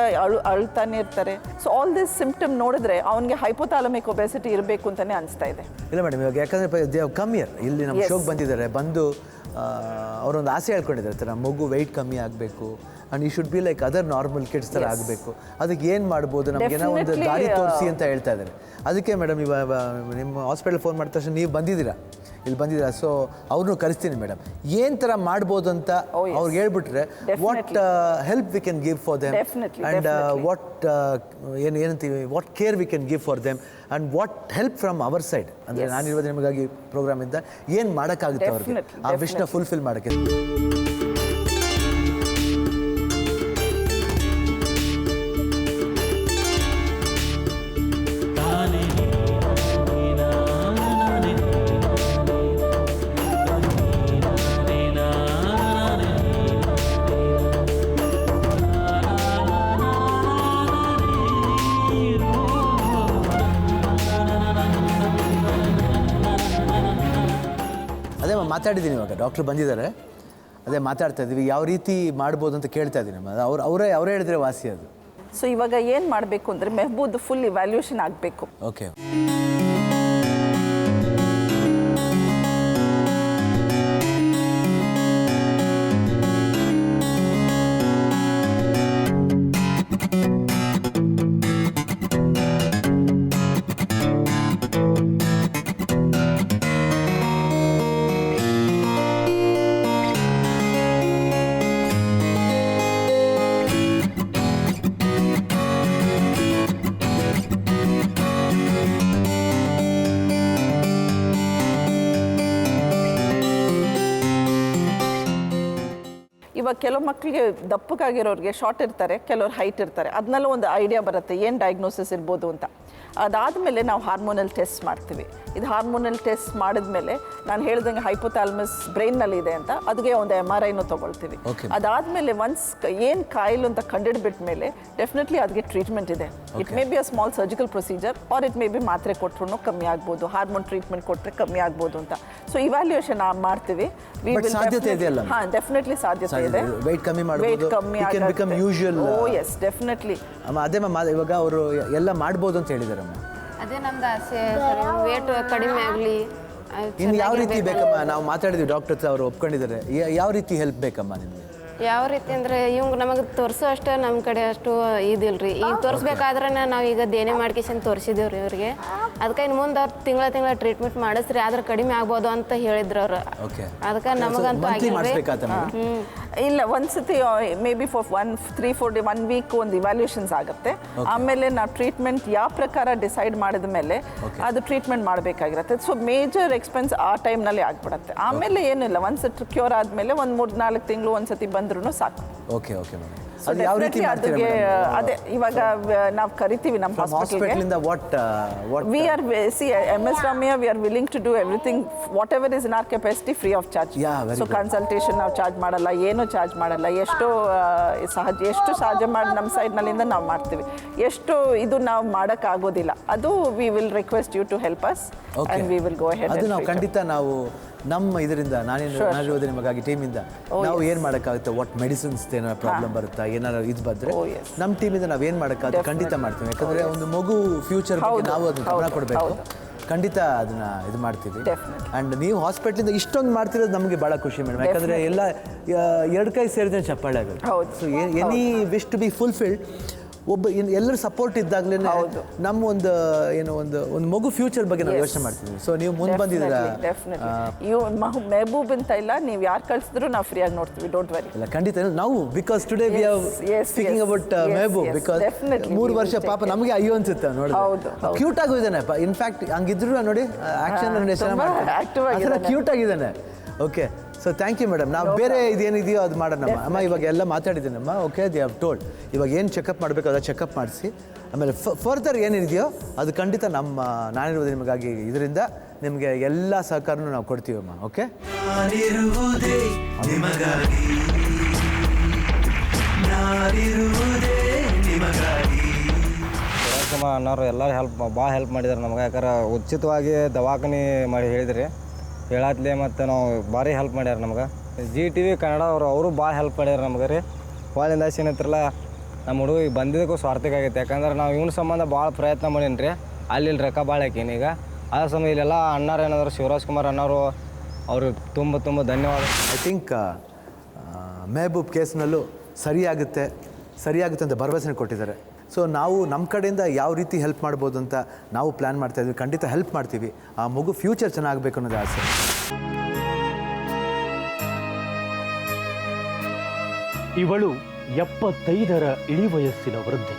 ಅಳ್ತಾನೆ ಇರ್ತಾರೆ. ಸೊ ಆಲ್ ದಿಸ್ ಸಿಂಪ್ಟಮ್ ನೋಡಿದ್ರೆ ಅವನಿಗೆ ಹೈಪೋಥಾಲಮಿಕ್ ಒಬೆಸಿಟಿ ಇರಬೇಕು ಅಂತಲೇ ಅನಿಸ್ತಾ ಇದೆ. ಇಲ್ಲ ಮೇಡಮ್, ಇವಾಗ ಯಾಕಂದರೆ ದೇ ಹ್ಯಾವ್ ಕಮ್ ಹಿಯರ್, ಇಲ್ಲಿ ನಮ್ಮ ಶೋಗೆ ಬಂದಿದ್ದಾರೆ, ಬಂದು ಅವರೊಂದು ಆಸೆ ಹೇಳ್ಕೊಂಡಿದ್ದಾರೆ, ನಮ್ಮ ಮಗು ವೆಯ್ಟ್ ಕಮ್ಮಿ ಆಗಬೇಕು ಆ್ಯಂಡ್ ಈ should be like other normal kids ಥರ ಆಗಬೇಕು. ಅದಕ್ಕೆ ಏನು ಮಾಡ್ಬೋದು, ನಮಗೇನೋ ಒಂದು ದಾರಿ ತೋರಿಸಿ ಅಂತ ಹೇಳ್ತಾ ಇದ್ದಾರೆ. ಅದಕ್ಕೆ ಮೇಡಮ್ ಇವಾಗ ನಿಮ್ಮ ಹಾಸ್ಪಿಟಲ್ ಫೋನ್ ಮಾಡಿದ ತಕ್ಷಣ ನೀವು ಬಂದಿದ್ದೀರಾ, ಇಲ್ಲಿ ಬಂದಿದ್ದೀರಾ, ಸೊ ಅವ್ರನ್ನೂ ಕರೆಸ್ತೀನಿ ಮೇಡಮ್. ಏನು ಥರ ಮಾಡ್ಬೋದು ಅಂತ ಅವ್ರಿಗೆ ಹೇಳ್ಬಿಟ್ರೆ what help we can give for them and what ಏನಂತೀವಿ what care we can give for them and what help from our side. ಅಂದರೆ ನಾನಿರೋದು ನಿಮಗಾಗಿ ಪ್ರೋಗ್ರಾಮಿಂದ ಏನು ಮಾಡೋಕ್ಕಾಗುತ್ತೆ ಅವ್ರಿಗೆ ಆ ವಿಷ್ನ ಫುಲ್ಫಿಲ್ ಮಾಡೋಕ್ಕೆ. ಅದೇ ಮಾತಾಡಿದ್ದೀನಿ, ಇವಾಗ ಡಾಕ್ಟ್ರು ಬಂದಿದ್ದಾರೆ, ಅದೇ ಮಾತಾಡ್ತಾ ಇದ್ದೀವಿ ಯಾವ ರೀತಿ ಮಾಡ್ಬೋದು ಅಂತ ಕೇಳ್ತಾ ಇದ್ದೀನಿ. ಅವರೇ ಹೇಳಿದ್ರೆ ವಾಸಿ ಅದು. ಸೊ ಇವಾಗ ಏನು ಮಾಡಬೇಕು ಅಂದರೆ ಮೆಹಬೂದ್ ಫುಲ್ ಇವ್ಯಾಲ್ಯೂಷನ್ ಆಗಬೇಕು. ಓಕೆ. ಇವಾಗ ಕೆಲವು ಮಕ್ಕಳಿಗೆ ದಪ್ಪಕ್ಕಾಗಿರೋರಿಗೆ ಶಾರ್ಟ್ ಇರ್ತಾರೆ, ಕೆಲವ್ರು ಹೈಟ್ ಇರ್ತಾರೆ, ಅದನ್ನೆಲ್ಲ ಒಂದು ಐಡಿಯಾ ಬರುತ್ತೆ ಏನು ಡಯಾಗ್ನೋಸಿಸ್ ಇರ್ಬೋದು ಅಂತ. ಅದಾದಮೇಲೆ ನಾವು ಹಾರ್ಮೋನಲ್ ಟೆಸ್ಟ್ ಮಾಡ್ತೀವಿ. ಇದು ಹಾರ್ಮೋನಲ್ ಟೆಸ್ಟ್ ಮಾಡಿದ್ಮೇಲೆ ನಾನು ಹೇಳ್ದಂಗೆ ಹೈಪೋಥಾಲಮಸ್ ಬ್ರೈನ್ನಲ್ಲಿ ಇದೆ ಅಂತ ಅದಕ್ಕೆ ಒಂದು MRIನೂ ತೊಗೊಳ್ತೀವಿ. ಅದಾದಮೇಲೆ ಒನ್ಸ್ ಏನು ಕಾಯಿಲೆ ಅಂತ ಕಂಡಿಡ್ಬಿಟ್ಟ ಮೇಲೆ ಡೆಫಿನೆಟ್ಲಿ ಅದಕ್ಕೆ ಟ್ರೀಟ್ಮೆಂಟ್ ಇದೆ. It may be a small surgical procedure or it may be ಮಾತ್ರೆ ಕೊಟ್ಟರು ಕಮ್ಮಿ ಆಗ್ಬೋದು, ಹಾರ್ಮೋನ್ ಟ್ರೀಟ್ಮೆಂಟ್ ಕೊಟ್ಟರೆ ಕಮ್ಮಿ ಆಗ್ಬೋದು ಅಂತ. ಸೊ ಇವ್ಯಾಲ್ಯೂಯೇಷನ್ ಮಾಡ್ತೀವಿ. ಸಾಧ್ಯತೆ ಇದೆಯಲ್ಲ? ಹಾಂ, ಡೆಫಿನೆಟ್ಲಿ ಸಾಧ್ಯತೆ ಇದೆ. ವೆಯ್ಟ್ ಕಮ್ಮಿ ಮಾಡಬಹುದು, can become usual. Oh yes, definitely. ಅದೇ ಇವಾಗ ಅವರು ಎಲ್ಲ ಮಾಡ್ಬೋದು ಅಂತ ಹೇಳಿದಾರಮ್ಮ. ಅದೇ ನಮ್ದು ಆಸೆ ಸರ್, ವೇಟ್ ಕಡಿಮೆ ಆಗಲಿ. ಇನ್ನು ಯಾವ ರೀತಿ ಬೇಕಮ್ಮ? ನಾವು ಮಾತಾಡಿದ್ವಿ, ಡಾಕ್ಟರ್ ಹತ್ರ ಅವರು ಒಪ್ಕೊಂಡಿದ್ದಾರೆ. ಯಾವ ರೀತಿ ಹೆಲ್ಪ್ ಬೇಕಮ್ಮ ನಿಮಗೆ? ಯಾವ ರೀತಿ ಅಂದರೆ ಇವಂಗೆ ನಮಗೆ ತೋರಿಸೋ ಅಷ್ಟು ನಮ್ಮ ಕಡೆ ಅಷ್ಟು ಇದಿಲ್ರಿ. ಈಗ ತೋರಿಸ್ಬೇಕಾದ್ರೆ ನಾವು ಈಗ ದೇನೆ ಮಾಡ್ಕೇಶನ್ ತೋರಿಸಿದೇವ್ರಿ ಇವ್ರಿಗೆ. ಅದಕ್ಕೆ ಇನ್ನು ಮುಂದೆ ಅವ್ರು ತಿಂಗಳ ಟ್ರೀಟ್ಮೆಂಟ್ ಮಾಡಿಸ್ರಿ, ಆದ್ರೆ ಕಡಿಮೆ ಆಗ್ಬೋದು ಅಂತ ಹೇಳಿದ್ರು ಅವ್ರು. ಅದಕ್ಕೆ ನಮಗಂತೂ ಆಗಿಲ್ರಿ. ಇಲ್ಲ, ಒಂದ್ಸತಿ may be for 3-4 day 1 week ಒಂದು ಇವ್ಯಾಲ್ಯೂಷನ್ಸ್ ಆಗುತ್ತೆ. ಆಮೇಲೆ ನಾವು ಟ್ರೀಟ್ಮೆಂಟ್ ಯಾವ ಪ್ರಕಾರ ಡಿಸೈಡ್ ಮಾಡಿದ ಮೇಲೆ ಅದು ಟ್ರೀಟ್ಮೆಂಟ್ ಮಾಡಬೇಕಾಗಿರುತ್ತೆ. ಸೊ ಮೇಜರ್ ಎಕ್ಸ್ಪೆನ್ಸ್ ಆ ಟೈಮ್ನಲ್ಲಿ ಆಗ್ಬಿಡುತ್ತೆ. ಆಮೇಲೆ ಏನಿಲ್ಲ, ಒಂದ್ಸತಿ ಕ್ಯೂರ್ ಆದಮೇಲೆ ಒಂದು 3-4 ತಿಂಗಳು ಒಂದ್ಸತಿ ಬಂದ್ರೂ ಸಾಕು. Okay okay madam. ಅದಕ್ಕೆ ಅದೇ ಇವಾಗ ನಾವು ಕರಿತೀವಿ ನಮ್ಮ hospital. We are MS Ramya, we are willing to do everything whatever is in our capacity free of charge. So consultation ನಾವು ಚಾರ್ಜ್ ಮಾಡಲ್ಲ, ಏನು ಚಾರ್ಜ್ ಮಾಡಲ್ಲ. ಎಷ್ಟು ಸಹಜ ಮಾಡಿ ನಮ್ಮ ಸೈಡ್ನಲ್ಲಿಂದ ನಾವು ಮಾಡ್ತೀವಿ. ಎಷ್ಟು ಇದು ನಾವು ಮಾಡೋಕ್ಕಾಗೋದಿಲ್ಲ ಅದು we will request you to help us and we will go ahead. ಅದು ನಾವು ಖಂಡಿತ ನಾವು ನಮ್ಮ ಇದರಿಂದ ನಾನಿರೋದು ನಿಮಗಾಗಿ ಟೀಮಿಂದ ನಾವು ಏನು ಮಾಡೋಕ್ಕಾಗುತ್ತೆ, ವಾಟ್ ಮೆಡಿಸಿನ್ಸ್ ಏನಾರು ಪ್ರಾಬ್ಲಮ್ ಬರುತ್ತಾ, ಏನಾರು ಇದು ಬಂದರೆ ನಮ್ಮ ಟೀಮಿಂದ ನಾವು ಏನು ಮಾಡೋಕ್ಕಾಗುತ್ತೆ ಖಂಡಿತ ಮಾಡ್ತೀವಿ. ಯಾಕಂದರೆ ಒಂದು ಮಗು ಫ್ಯೂಚರ್ ಬಗ್ಗೆ ನಾವು ಅದನ್ನು ಗಮನ ಕೊಡಬೇಕು. ಖಂಡಿತ ಅದನ್ನ ಇದು ಮಾಡ್ತೀವಿ. ಆ್ಯಂಡ್ ನೀವು ಹಾಸ್ಪಿಟ್ಲಿಂದ ಇಷ್ಟೊಂದು ಮಾಡ್ತಿರೋದು ನಮಗೆ ಭಾಳ ಖುಷಿ ಮೇಡಮ್. ಯಾಕಂದರೆ ಎಲ್ಲ 2 ಕೈ ಸೇರಿದ್ರೆ ಚಪ್ಪಾಳೆ ಆಗುತ್ತೆ. So any wish to be fulfilled ಒಬ್ಬ ಎಲ್ಲರ ಸಪೋರ್ಟ್ ಇದ್ದಾಗಲೇ ನಮ್ಮ ಒಂದು ಒಂದು ಮಗು ಫ್ಯೂಚರ್ ಬಗ್ಗೆ ನಾವು ಯೋಚನೆ ಮಾಡ್ತೀವಿ. ಸೊ ನೀವು ಮುಂದೆ ಬಂದಿದ್ದೀರಾ. ಮೆಹಬೂಬ್ ಅಂತ ಇಲ್ಲ, ನೀವು ಯಾರು ಕಳಿಸಿದ್ರು ನಾವು ಫ್ರೀಯಾಗಿ ನೋಡ್ತೀವಿ, ಡೋಂಟ್ ವರಿ. ಇಲ್ಲ ಖಂಡಿತ ನಾವು because today we are speaking about Mehboob because 3 ವರ್ಷ ಪಾಪ ನಮಗೆ ಅಯ್ಯೋ ಅನ್ಸುತ್ತೆ ನೋಡಿ. ಕ್ಯೂಟ್ ಆಗೂ ಇದ್ದಾನೆ ಇನ್ಫ್ಯಾಕ್ಟ್, ಹಂಗಿದ್ರು ನೋಡಿ ಆಕ್ಷನ್ ಕ್ಯೂಟ್ ಆಗಿದ್ದಾನೆ. Okay, so thank you madam. ನಾವು ಬೇರೆ ಇದೇನಿದೆಯೋ ಅದು ಮಾಡೋಣಮ್ಮ. ಅಮ್ಮ ಇವಾಗ ಎಲ್ಲ ಮಾತಾಡಿದ್ದೀನಮ್ಮ. ಓಕೆ, ದೇ ಹ್ಯಾವ್ ಟೋಲ್ಡ್ ಇವಾಗ ಏನು ಚೆಕಪ್ ಮಾಡಬೇಕು ಅದನ್ನು ಚೆಕಪ್ ಮಾಡಿಸಿ ಆಮೇಲೆ ಫರ್ದರ್ ಏನಿದೆಯೋ ಅದು ಖಂಡಿತ ನಾನಿರುವುದು ನಿಮಗಾಗಿ ಇದರಿಂದ ನಿಮಗೆ ಎಲ್ಲ ಸಹಕಾರನೂ ನಾವು ಕೊಡ್ತೀವಮ್ಮ. ಓಕೆ, ಅನ್ನೋರು ಎಲ್ಲರೂ ಭಾಳ ಹೆಲ್ಪ್ ಮಾಡಿದ್ದಾರೆ ನಮ್ಗೆ. ಯಾಕಂದ್ರೆ ಉಚಿತವಾಗಿ ದವಾಖಾನೆ ಮಾಡಿ ಹೇಳಿದ್ರಿ ಹೇಳತ್ಲೆ, ಮತ್ತು ನಾವು ಭಾರಿ ಹೆಲ್ಪ್ ಮಾಡ್ಯಾರ ನಮ್ಗೆ. GTV ಕನ್ನಡ ಅವರು ಭಾಳ ಹೆಲ್ಪ್ ಮಾಡ್ಯಾರ ನಮ್ಗೆ ರೀ. ಭಾಳಿಂದ ಏನೈತ್ರಲ್ಲ ನಮ್ಮ ಹುಡುಗ ಬಂದಿದ್ದಕ್ಕೂ ಸ್ವಾರ್ಥಕ ಆಗೈತೆ. ಯಾಕಂದ್ರೆ ನಾವು ಇವನ ಸಂಬಂಧ ಭಾಳ ಪ್ರಯತ್ನ ಮಾಡೀನಿ ರೀ. ಅಲ್ಲಿ ರೊಕ್ಕ ಭಾಳ ಹಾಕೀನಿ. ಈಗ ಆ ಸಮಯ ಇಲ್ಲೆಲ್ಲ ಅಣ್ಣಾರು ಏನಾದ್ರು ಶಿವರಾಜ್ ಕುಮಾರ್ ಅಣ್ಣವರು ಅವರು ತುಂಬ ಧನ್ಯವಾದ. ಐ ಥಿಂಕ್ ಮೆಹಬೂಬ್ ಕೇಸ್ನಲ್ಲೂ ಸರಿಯಾಗುತ್ತೆ ಅಂತ ಭರವಸೆ ಕೊಟ್ಟಿದ್ದಾರೆ. ಸೊ ನಾವು ನಮ್ಮ ಕಡೆಯಿಂದ ಯಾವ ರೀತಿ ಹೆಲ್ಪ್ ಮಾಡ್ಬೋದು ಅಂತ ನಾವು ಪ್ಲ್ಯಾನ್ ಮಾಡ್ತಾಯಿದ್ವಿ. ಖಂಡಿತ ಹೆಲ್ಪ್ ಮಾಡ್ತೀವಿ. ಆ ಮಗು ಫ್ಯೂಚರ್ ಚೆನ್ನಾಗಬೇಕು ಅನ್ನೋದು ಆಸೆ. ಇವಳು 75ರ ಇಳಿ ವಯಸ್ಸಿನ ವೃದ್ಧೆ.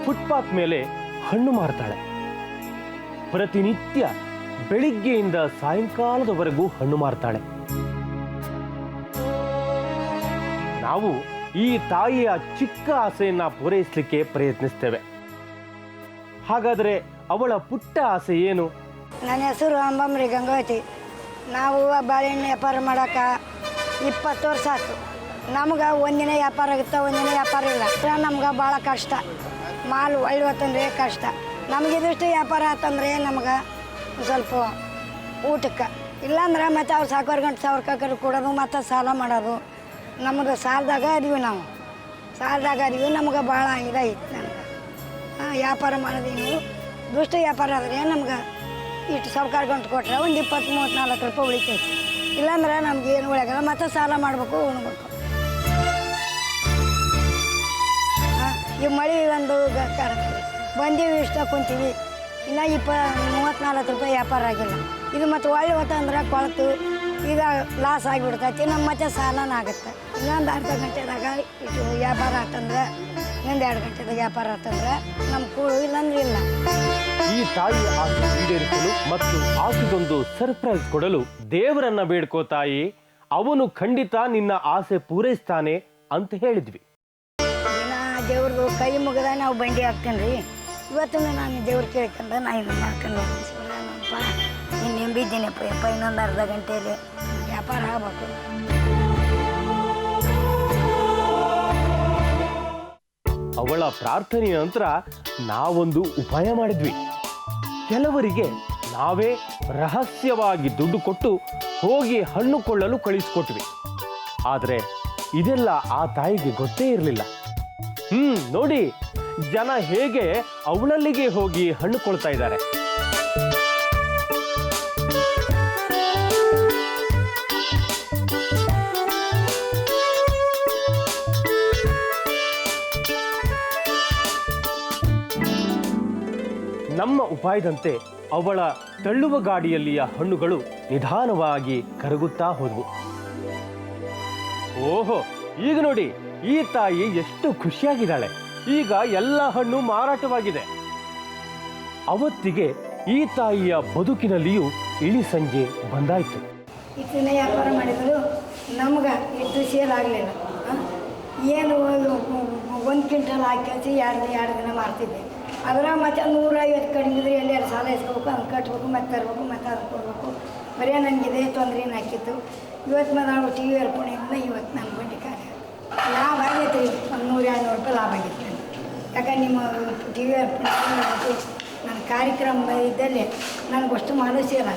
ಫುಟ್ಪಾತ್ ಮೇಲೆ ಹಣ್ಣು ಮಾರ್ತಾಳೆ. ಪ್ರತಿನಿತ್ಯ ಬೆಳಿಗ್ಗೆಯಿಂದ ಸಾಯಂಕಾಲದವರೆಗೂ ಹಣ್ಣು ಮಾರ್ತಾಳೆ. ನಾವು ಈ ತಾಯಿಯ ಚಿಕ್ಕ ಆಸೆಯನ್ನ ಪೂರೈಸಲಿಕ್ಕೆ ಪ್ರಯತ್ನಿಸ್ತೇವೆ. ಹಾಗಾದರೆ ಅವಳ ಪುಟ್ಟ ಆಸೆ ಏನು? ನನ್ನ ಹೆಸರು ಅಂಬಾಮರಿ ಗಂಗಾವತಿ. ನಾವು ಬಾಳೆಹಣ್ಣು ವ್ಯಾಪಾರ ಮಾಡೋಕೆ 20 ವರ್ಷ ಆಯ್ತು. ನಮ್ಗೆ ಒಂದಿನ ವ್ಯಾಪಾರ ಆಗುತ್ತೆ, ಒಂದಿನ ವ್ಯಾಪಾರ ಇಲ್ಲ. ನಮ್ಗೆ ಭಾಳ ಕಷ್ಟ. ಮಾಲ್ ಒಳ್ಳೆ ಹೊತ್ತಂದ್ರೆ ಕಷ್ಟ. ನಮಗಿದಷ್ಟು ವ್ಯಾಪಾರ ಆತಂದ್ರೆ ನಮ್ಗೆ ಸ್ವಲ್ಪ ಊಟಕ್ಕೆ, ಇಲ್ಲಾಂದ್ರೆ ಮತ್ತು ಅವ್ರು 4,000 ಕಕ್ಕರು ಕೊಡೋದು ಮತ್ತು ಸಾಲ ಮಾಡೋದು. ನಮ್ಮದು ಸಾಲದಾಗ ಅದೀವಿ ನಾವು. ನಮ್ಗೆ ಭಾಳ ಇದಾಗಿತ್ತು ನಮ್ಗೆ. ವ್ಯಾಪಾರ ಮಾಡೋದೇನು ದುಷ್ಟ ವ್ಯಾಪಾರ ಆದರೆ ನಮ್ಗೆ ಇಷ್ಟು ಸಾವ್ಕಾರ ಗಂಟು ಕೊಟ್ಟರೆ ಒಂದು 20-30-40 ರೂಪಾಯಿ ಉಳಿತೈತಿ. ಇಲ್ಲಾಂದ್ರೆ ನಮ್ಗೆ ಏನು ಉಳಿಯಾಗಲ್ಲ, ಮತ್ತು ಸಾಲ ಮಾಡಬೇಕು, ಉಣ್ಬೇಕು. ಈ ಮಳೆ ಒಂದು ಬಂದೀವಿ, ಇಷ್ಟ ಕುಂತೀವಿ, ಇನ್ನು 30-40 ರೂಪಾಯಿ ವ್ಯಾಪಾರ ಆಗಿಲ್ಲ. ಇದು ಮತ್ತು ಒಳ್ಳೆ ಹೊತ್ತಂದ್ರೆ ಕೊಳತು ಈಗ ಲಾಸ್ ಆಗಿಬಿಡ್ತೈತಿ. ನಮ್ಮ ಮತ್ತೆ ಸಾಲನ ಆಗುತ್ತೆ. ಇನ್ನೊಂದು ಅರ್ಧ ಗಂಟೆದಾಗ ಇಷ್ಟು ವ್ಯಾಪಾರ ಆತಂದ್ರೆ, ಇನ್ನೊಂದು 2 ಗಂಟೆದಾಗ ವ್ಯಾಪಾರ ಆತಂದ್ರೆ ನಮ್ಮ ಕೂಳು, ಇಲ್ಲಾಂದ್ರೆ ಇಲ್ಲ. ಈ ತಾಯಿ ಆಸೆ ಈಡೇರಿಸಲು ಮತ್ತು ಆಕೆಗೊಂದು ಸರ್ಪ್ರೈಸ್ ಕೊಡಲು ದೇವರನ್ನ ಬೇಡ್ಕೋ ತಾಯಿ, ಅವನು ಖಂಡಿತ ನಿನ್ನ ಆಸೆ ಪೂರೈಸ್ತಾನೆ ಅಂತ ಹೇಳಿದ್ವಿ. ದೇವ್ರದ್ದು ಕೈ ಮುಗಿದ ನಾವು ಬಂಡಿ ಹಾಕ್ತೇನೆ ರೀ. ಇವತ್ತು ನಾನು ದೇವ್ರು ಕೇಳ್ಕೊಂಡ ನಾ ಇದು ಮಾಡ್ಕೊಂಡು ಹೋಗ್ತೀನಪ್ಪ, ನೀನು ನಂಬಿದ್ದೀನಪ್ಪ. ಇನ್ನೊಂದು ಅರ್ಧ ಗಂಟೆಯಲ್ಲಿ ವ್ಯಾಪಾರ ಆಗ್ಬೇಕು. ಅವಳ ಪ್ರಾರ್ಥನೆಯ ನಂತರ ನಾವೊಂದು ಉಪಾಯ ಮಾಡಿದ್ವಿ. ಕೆಲವರಿಗೆ ನಾವೇ ರಹಸ್ಯವಾಗಿ ದುಡ್ಡು ಕೊಟ್ಟು ಹೋಗಿ ಹಣ್ಣು ಕೊಳ್ಳಲು ಕಳಿಸ್ಕೊಟ್ವಿ. ಆದರೆ ಇದೆಲ್ಲ ಆ ತಾಯಿಗೆ ಗೊತ್ತೇ ಇರಲಿಲ್ಲ. ನೋಡಿ ಜನ ಹೇಗೆ ಅವಳಲ್ಲಿಗೆ ಹೋಗಿ ಹಣ್ಣು ಕೊಳ್ತಾ ಇದ್ದಾರೆ. ನಮ್ಮ ಉಪಾಯದಂತೆ ಅವಳ ತಳ್ಳುವ ಗಾಡಿಯಲ್ಲಿಯ ಹಣ್ಣುಗಳು ನಿಧಾನವಾಗಿ ಕರಗುತ್ತಾ ಹೋದವು. ಓಹೋ, ಈಗ ನೋಡಿ ಈ ತಾಯಿ ಎಷ್ಟು ಖುಷಿಯಾಗಿದ್ದಾಳೆ. ಈಗ ಎಲ್ಲ ಹಣ್ಣು ಮಾರಾಟವಾಗಿದೆ. ಅವತ್ತಿಗೆ ಈ ತಾಯಿಯ ಬದುಕಿನಲ್ಲಿಯೂ ಇಳಿ ಸಂಜೆ ಬಂದಾಯಿತು. ಇಷ್ಟನೇ ವ್ಯಾಪಾರ ಮಾಡಿದ್ರು ನಮ್ಗೆ ಇಷ್ಟು ಸೇಲ್ ಆಗಲಿಲ್ಲ. ಏನು 1 ಕ್ವಿಂಟಲ್ ಹಾಕಿ 2 ದಿನ ಮಾರ್ತಿದ್ದೆ. ಅದರ ಮತ್ತೆ 150 ಕಡಿಮೆ ಇದ್ರೆ ಎಲ್ಲರೂ ಸಾಲ ಇಸ್ಕೋಬೇಕು, ಅದನ್ನು ಕಟ್ಟಬೇಕು, ಮತ್ತೆ ತರಬೇಕು, ಮತ್ತೆ ಅದನ್ನು ಕೊಡಬೇಕು. ಬರೀ ನನಗಿದೆ ತೊಂದರೆನ ಹಾಕಿತ್ತು. ಇವತ್ತು ನಾವು ಟಿ ವಿ ಏರ್ಪೋರ್ಟಿಂದ ಇವತ್ತು ನನ್ನ ಬಂಡಿ ಕಾರ್ಯ ಲಾಭ ಆಗೈತೆ ರೀ, ಒಂದು 100-200 ರೂಪಾಯಿ ಲಾಭ ಆಗೈತೆ ನನಗೆ. ಯಾಕಂದ್ರೆ ನಿಮ್ಮ ಟಿ ವಿ ಏರ್ಪೋರ್ಟ್ ನನ್ನ ಕಾರ್ಯಕ್ರಮ ಇದ್ದಲ್ಲಿ ನನಗಷ್ಟು ಮನಸ್ಸಿಲ್ಲ.